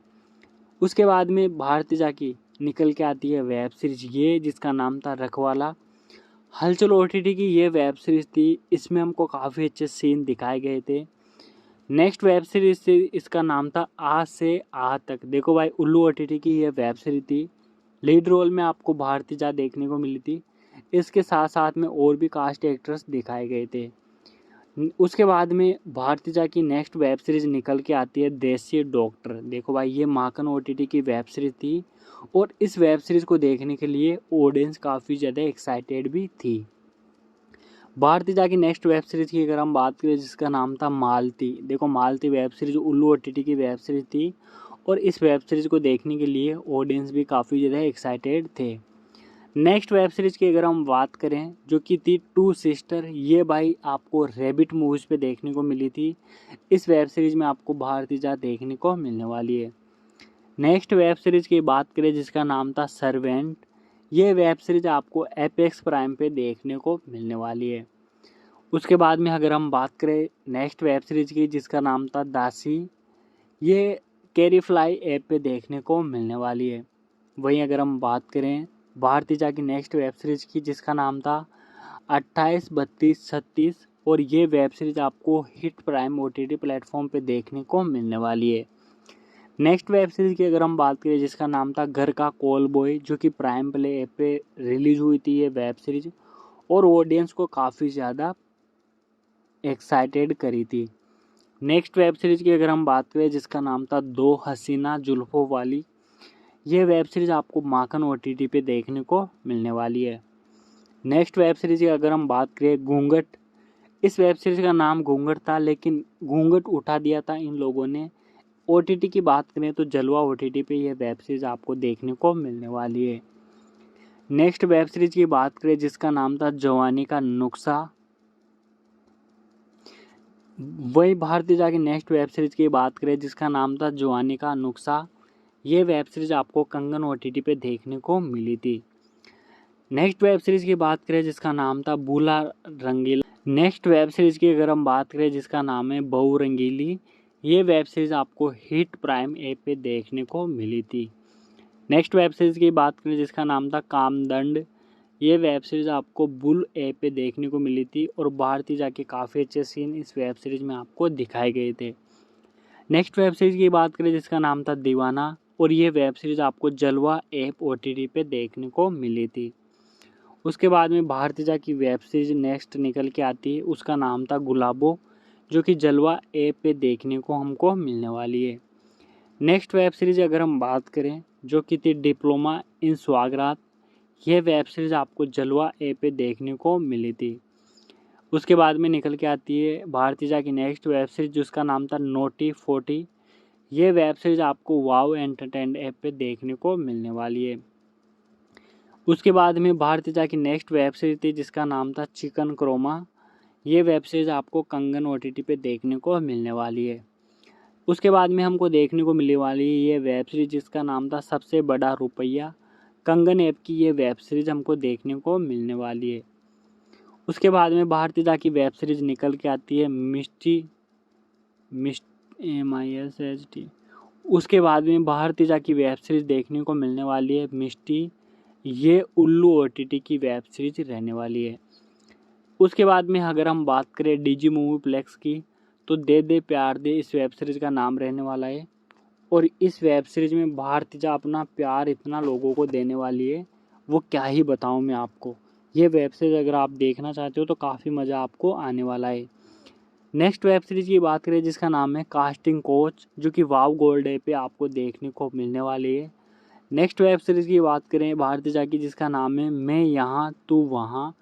उसके बाद में भारतीजा की निकल के आती है वेब सीरीज ये जिसका नाम था रखवाला। हलचल OTT की ये वेब सीरीज थी। इसमें हमको काफ़ी अच्छे सीन दिखाए गए थे। नेक्स्ट वेब सीरीज थी इसका नाम था आ से आ तक। देखो भाई उल्लू OTT की ये वेब सीरीज थी। लीड रोल में आपको भारतीजा देखने को मिली थी। इसके साथ साथ में और भी कास्ट एक्टर्स दिखाए गए थे। उसके बाद में भारतीजा की नेक्स्ट वेब सीरीज निकल के आती है देसी डॉक्टर। देखो भाई ये माखन OTT की वेब सीरीज थी और इस वेब सीरीज को देखने के लिए ऑडियंस काफ़ी ज़्यादा एक्साइटेड भी थी। भारतीजा की नेक्स्ट वेब सीरीज की अगर हम बात करें जिसका नाम था मालती। देखो मालती वेब सीरीज उल्लू OTT की वेब सीरीज थी और इस वेब सीरीज को देखने के लिए ऑडियंस भी काफ़ी ज़्यादा एक्साइटेड थे। नेक्स्ट वेब सीरीज की अगर हम बात करें जो कि थी टू सिस्टर। ये भाई आपको रैबिट मूवीज़ पे देखने को मिली थी। इस वेब सीरीज में आपको भारतीजा देखने को मिलने वाली है। नेक्स्ट वेब सीरीज की बात करें जिसका नाम था सर्वेंट। ये वेब सीरीज आपको एपेक्स प्राइम पे देखने को मिलने वाली है। उसके बाद में अगर हम बात करें नेक्स्ट वेब सीरीज की जिसका नाम था दासी। ये कैरी फ्लाई ऐप पे देखने को मिलने वाली है। वहीं अगर हम बात करें भारतीजा की नेक्स्ट वेब सीरीज की जिसका नाम था 28 32 36 और ये वेब सीरीज आपको हिट प्राइम OTT प्लेटफॉर्म पे देखने को मिलने वाली है। नेक्स्ट वेब सीरीज की अगर हम बात करें जिसका नाम था घर का कॉल बॉय जो कि प्राइम प्ले ऐप पे रिलीज हुई थी ये वेब सीरीज और ऑडियंस को काफ़ी ज़्यादा एक्साइटेड करी थी। नेक्स्ट वेब सीरीज की अगर हम बात करें जिसका नाम था दो हसीना जुल्फों वाली। ये वेब सीरीज आपको माखन OTT पे देखने को मिलने वाली है। नेक्स्ट वेब सीरीज की अगर हम बात करें घूंघट, इस वेब सीरीज का नाम घूंघट था लेकिन घूंघट उठा दिया था इन लोगों ने। ओटीटी की बात करें तो जलवा ओटीटी पे ये वेब सीरीज आपको देखने को मिलने वाली है। नेक्स्ट वेब सीरीज की बात करें जिसका नाम था जवानी का नुस्खा, वही भारतीय जाके नेक्स्ट वेब सीरीज की बात करें जिसका नाम था जवानी का नुस्खा, ये वेब सीरीज आपको कंगन ओटीटी पे देखने को मिली थी। नेक्स्ट वेब सीरीज की बात करें जिसका नाम था बूला रंगीला, नेक्स्ट वेब सीरीज की अगर हम बात करें जिसका नाम है बहू रंगीली, ये वेब सीरीज आपको हिट प्राइम ऐप पे देखने को मिली थी। नेक्स्ट वेब सीरीज की बात करें जिसका नाम था कामदंड, ये वेब सीरीज आपको बुल ऐप पे देखने को मिली थी और भारतीय जाके काफ़ी अच्छे सीन इस वेब सीरीज में आपको दिखाए गए थे। नेक्स्ट वेब सीरीज की बात करें जिसका नाम था दीवाना, और ये वेब सीरीज आपको जलवा ऐप ओटीटी पे देखने को मिली थी। उसके बाद में भारतीय की वेब सीरीज नेक्स्ट निकल के आती है, उसका नाम था गुलाबो, जो कि जलवा ऐप पे देखने को हमको मिलने वाली है। नेक्स्ट वेब सीरीज अगर हम बात करें जो कि थी डिप्लोमा इन स्वागरात, ये वेब सीरीज आपको जलवा ऐप पे देखने को मिली थी। उसके बाद में निकल के आती है भारतीय की नेक्स्ट वेब सीरीज जिसका नाम था नोटी 40, ये वेब सीरीज आपको वाव एंटरटेनमेंट ऐप पे देखने को मिलने वाली है। उसके बाद में भारतीय की नेक्स्ट वेब सीरीज थी जिसका नाम था चिकन क्रोमा, ये वेब सीरीज आपको कंगन ओटीटी पे देखने को मिलने वाली है। उसके बाद में हमको देखने को मिलने वाली है ये वेब सीरीज जिसका नाम था सबसे बड़ा रुपया, कंगन ऐप की ये वेब सीरीज हमको देखने को मिलने वाली है। उसके बाद में भारतीय की वेब सीरीज निकल के आती है मिस्टी MISHT। उसके बाद में भारतीय की वेब सीरीज देखने को मिलने वाली है मिस्टी, ये उल्लू ओटीटी की वेब सीरीज रहने वाली है। उसके बाद में अगर हम बात करें डीजी मूवी प्लेक्स की तो दे दे प्यार दे इस वेब सीरीज का नाम रहने वाला है, और इस वेब सीरीज में भारतीय अपना प्यार इतना लोगों को देने वाली है, वो क्या ही बताऊं मैं आपको। ये वेब सीरीज अगर आप देखना चाहते हो तो काफ़ी मज़ा आपको आने वाला है। नेक्स्ट वेब सीरीज की बात करें जिसका नाम है कास्टिंग कोच, जो कि वाव गोल्ड ऐप पे आपको देखने को मिलने वाली है। नेक्स्ट वेब सीरीज की बात करें भारतीय की जिसका नाम है मैं यहाँ तू वहाँ,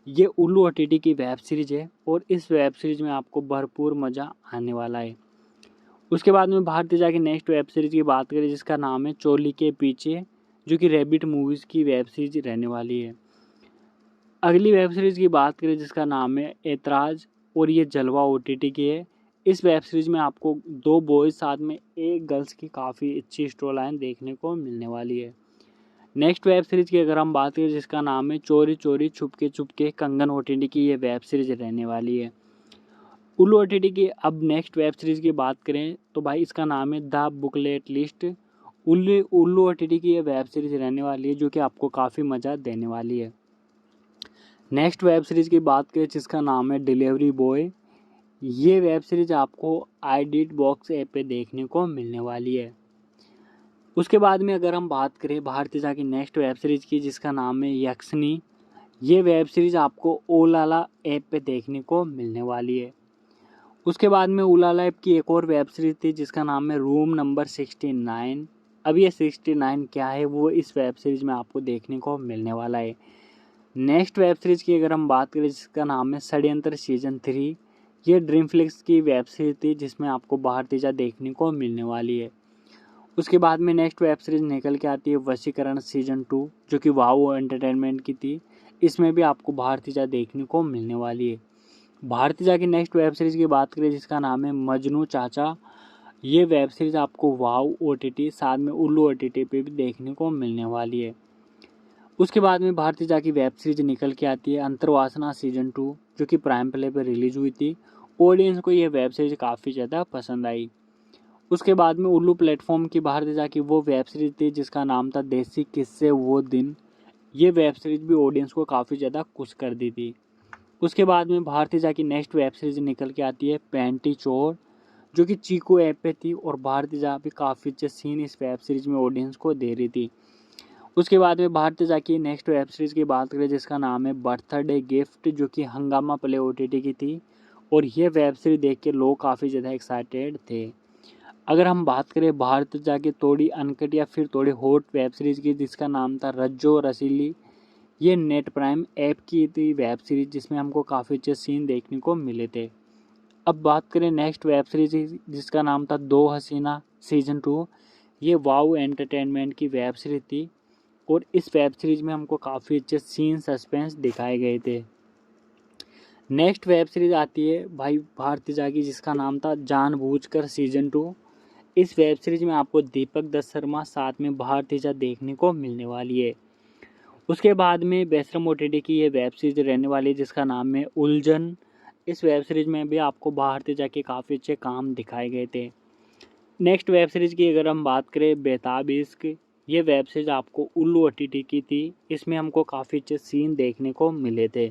ये उल्लू ओटीटी की वेब सीरीज है और इस वेब सीरीज में आपको भरपूर मज़ा आने वाला है। उसके बाद में भारतीय की नेक्स्ट वेब सीरीज की बात करें जिसका नाम है चोली के पीछे, जो कि रैबिट मूवीज़ की वेब सीरीज रहने वाली है। अगली वेब सीरीज की बात करें जिसका नाम है ऐतराज़, और ये जलवा ओटीटी की है। इस वेब सीरीज में आपको 2 बॉयज़ साथ में 1 गर्ल्स की काफ़ी अच्छी स्टोरी लाइन देखने को मिलने वाली है। नेक्स्ट वेब सीरीज की अगर हम बात करें जिसका नाम है चोरी चोरी छुपके छुपके, कंगन ओटीटी की ये वेब सीरीज रहने वाली है। उल्लू ओटीटी की अब नेक्स्ट वेब सीरीज की बात करें तो भाई इसका नाम है द बुकलेट लिस्ट, उल्लू ओटीटी की ये वेब सीरीज रहने वाली है जो कि आपको काफ़ी मज़ा देने वाली है। नेक्स्ट वेब सीरीज की बात करें जिसका नाम है डिलीवरी बॉय, ये वेब सीरीज आपको आईडिट बॉक्स ऐप पे देखने को मिलने वाली है। उसके बाद में अगर हम बात करें भारतीय की नेक्स्ट वेब सीरीज की जिसका नाम है यक्षिनी, ये वेब सीरीज आपको ओलाला ऐप पे देखने को मिलने वाली है। उसके बाद में ओलाला ऐप की एक और वेब सीरीज थी जिसका नाम है रूम नंबर 69, अब ये 69 क्या है वो इस वेब सीरीज में आपको देखने को मिलने वाला है। नेक्स्ट वेब सीरीज की अगर हम बात करें जिसका नाम है षड्यंत्र सीजन 3, ये ड्रीमफ्लिक्स की वेब सीरीज थी जिसमें आपको भारतीय देखने को मिलने वाली है। उसके बाद में नेक्स्ट वेब सीरीज निकल के आती है वशीकरण सीजन 2, जो कि वाव एंटरटेनमेंट की थी, इसमें भी आपको भारतीय देखने को मिलने वाली है। भारतीय की नेक्स्ट वेब सीरीज की बात करें जिसका नाम है मजनू चाचा, ये वेब सीरीज आपको वाव ओटीटी साथ में उल्लू ओटीटी पे भी देखने को मिलने वाली है। उसके बाद में भारतीय की वेब सीरीज निकल के आती है अंतर्वासना सीजन 2, जो कि प्राइम प्ले पर रिलीज हुई थी। ऑडियंस को ये वेब सीरीज काफ़ी ज़्यादा पसंद आई। उसके बाद में उल्लू प्लेटफॉर्म की भारतीय की वो वेब सीरीज थी जिसका नाम था देसी किस्से वो दिन, ये वेब सीरीज भी ऑडियंस को काफ़ी ज़्यादा खुश कर दी थी। उसके बाद में भारतीय की नेक्स्ट वेब सीरीज निकल के आती है पैंटी चोर, जो कि चीकू ऐप पे थी और भारतीय भी काफ़ी अच्छे सीन इस वेब सीरीज में ऑडियंस को दे रही थी। उसके बाद में भारतीय की नेक्स्ट वेब सीरीज़ की बात करें जिसका नाम है बर्थडे गिफ्ट, जो कि हंगामा प्ले ओटीटी की थी और ये वेब सीरीज देख के लोग काफ़ी ज़्यादा एक्साइटेड थे। अगर हम बात करें भारतीय की थोड़ी अनकट या फिर थोड़ी हॉट वेब सीरीज़ की जिसका नाम था रज्जो रसीली, ये नेट प्राइम ऐप की थी वेब सीरीज जिसमें हमको काफ़ी अच्छे सीन देखने को मिले थे। अब बात करें नेक्स्ट वेब सीरीज जिसका नाम था दो हसीना सीजन 2। ये वाओ एंटरटेनमेंट की वेब सीरीज थी और इस वेब सीरीज में हमको काफ़ी अच्छे सीन सस्पेंस दिखाए गए थे। नेक्स्ट वेब सीरीज आती है भाई भारतीजा की जिसका नाम था जानबूझकर सीजन 2। इस वेब सीरीज में आपको दीपक दत्त शर्मा साथ में भारतीजा देखने को मिलने वाली है। उसके बाद में बेसरम ओटीटी की ये वेब सीरीज रहने वाली है जिसका नाम है उलझन। इस वेब सीरीज में भी आपको भारतीजा के काफ़ी अच्छे काम दिखाए गए थे। नेक्स्ट वेब सीरीज की अगर हम बात करें बेताब इश्क, ये वेब सीरीज आपको उल्लू ओटीटी की थी। इसमें हमको काफ़ी अच्छे सीन देखने को मिले थे।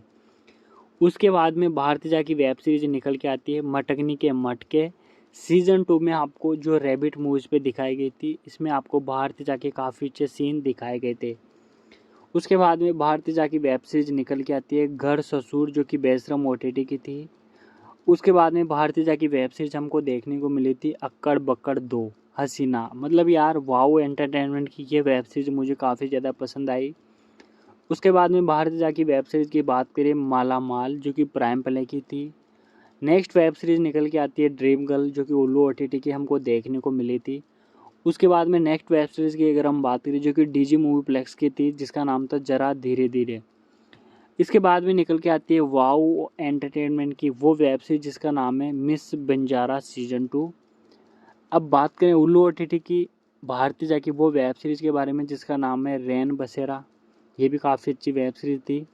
उसके बाद में भारतीजा की वेब सीरीज निकल के आती है मटकनी के मटके। सीजन 2 में आपको जो रैबिट मूवीज पे दिखाई गई थी, इसमें आपको भारतीजा के काफ़ी अच्छे सीन दिखाए गए थे। उसके बाद में भारतीजा की वेब सीरीज निकल के आती है घर ससुर, जो कि बेसरम ओटीटी की थी। उसके बाद में भारतीजा की वेब सीरीज हमको देखने को मिली थी अक्कड़ बक्कड़ 2 हसीना। मतलब यार वाओ एंटरटेनमेंट की ये वेब सीरीज मुझे काफ़ी ज़्यादा पसंद आई। उसके बाद में भारतीजा की वेब सीरीज की बात करें माला माल, जो कि प्राइम प्ले की थी। नेक्स्ट वेब सीरीज निकल के आती है ड्रीम गर्ल, जो कि उल्लू ओटीटी की हमको देखने को मिली थी। उसके बाद में नेक्स्ट वेब सीरीज की अगर हम बात करें जो कि डीजी मूवी प्लेक्स की थी जिसका नाम था जरा धीरे धीरे। इसके बाद में निकल के आती है वाओ एंटरटेनमेंट की वो वेब सीरीज जिसका नाम है मिस बंजारा सीजन 2। अब बात करें उल्लू ओटीटी की भारतीजा की वो वेब सीरीज के बारे में जिसका नाम है रैन बसेरा। ये भी काफ़ी अच्छी वेब सीरीज थी।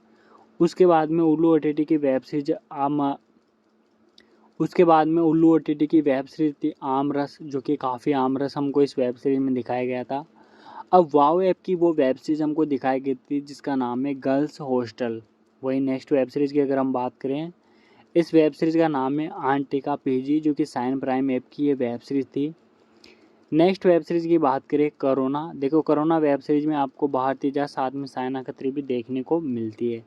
उसके बाद में उल्लू ओटीटी की वेब सीरीज की वेब सीरीज थी आम रस, जो कि काफ़ी आम रस हमको इस वेब सीरीज में दिखाया गया था। अब वाओ ऐप की वो वेब सीरीज हमको दिखाई गई थी जिसका नाम है गर्ल्स हॉस्टल। वही नेक्स्ट वेब सीरीज की अगर हम बात करें, इस वेब सीरीज का नाम है आंटी का पीजी, जो कि साइन प्राइम ऐप की ये वेब सीरीज थी। नेक्स्ट वेब सीरीज की बात करें करोना। देखो करोना वेब सीरीज में आपको भारतीजा साथ में साइना खत्री भी देखने को मिलती है।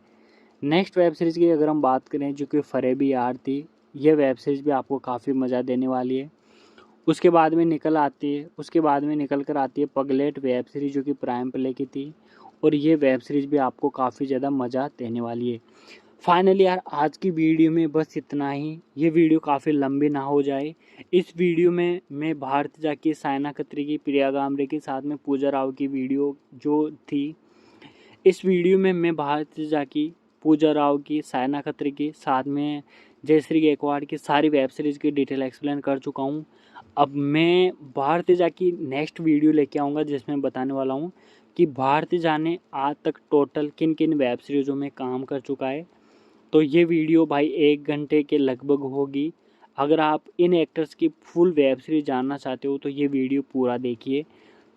नेक्स्ट वेब सीरीज़ की अगर हम बात करें जो कि फरेबी यार थी, ये वेब सीरीज़ भी आपको काफ़ी मज़ा देने वाली है। उसके बाद में निकल कर आती है पगलेट वेब सीरीज़, जो कि प्राइम प्ले की थी और ये वेब सीरीज़ भी आपको काफ़ी ज़्यादा मज़ा देने वाली है। फाइनली यार आज की वीडियो में बस इतना ही। ये वीडियो काफ़ी लंबी ना हो जाए, इस वीडियो में मैं भारतीजा की, साइना खत्री की, प्रिया गामरे के साथ में पूजा राव की वीडियो जो थी, इस वीडियो में मैं भारतीजा की, पूजा राव की, साइना खत्री की, साथ में जयश्री गायकवाड़ की सारी वेब सीरीज़ की डिटेल एक्सप्लेन कर चुका हूँ। अब मैं भारतीजा की नेक्स्ट वीडियो लेके आऊँगा जिसमें बताने वाला हूँ कि भारतीजा ने आज तक टोटल किन किन वेब सीरीज़ों में काम कर चुका है। तो ये वीडियो भाई 1 घंटे के लगभग होगी। अगर आप इन एक्टर्स की फुल वेब सीरीज जानना चाहते हो तो ये वीडियो पूरा देखिए।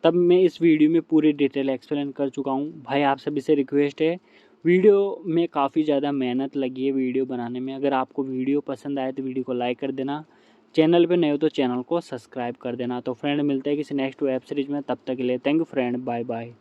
तब मैं इस वीडियो में पूरी डिटेल एक्सप्लेन कर चुका हूँ। भाई आप सभी से रिक्वेस्ट है, वीडियो में काफ़ी ज़्यादा मेहनत लगी है वीडियो बनाने में। अगर आपको वीडियो पसंद आए तो वीडियो को लाइक कर देना, चैनल पे नए हो तो चैनल को सब्सक्राइब कर देना। तो फ्रेंड मिलते हैं किसी नेक्स्ट वेब सीरीज में, तब तक के लिए thank you friend, bye bye.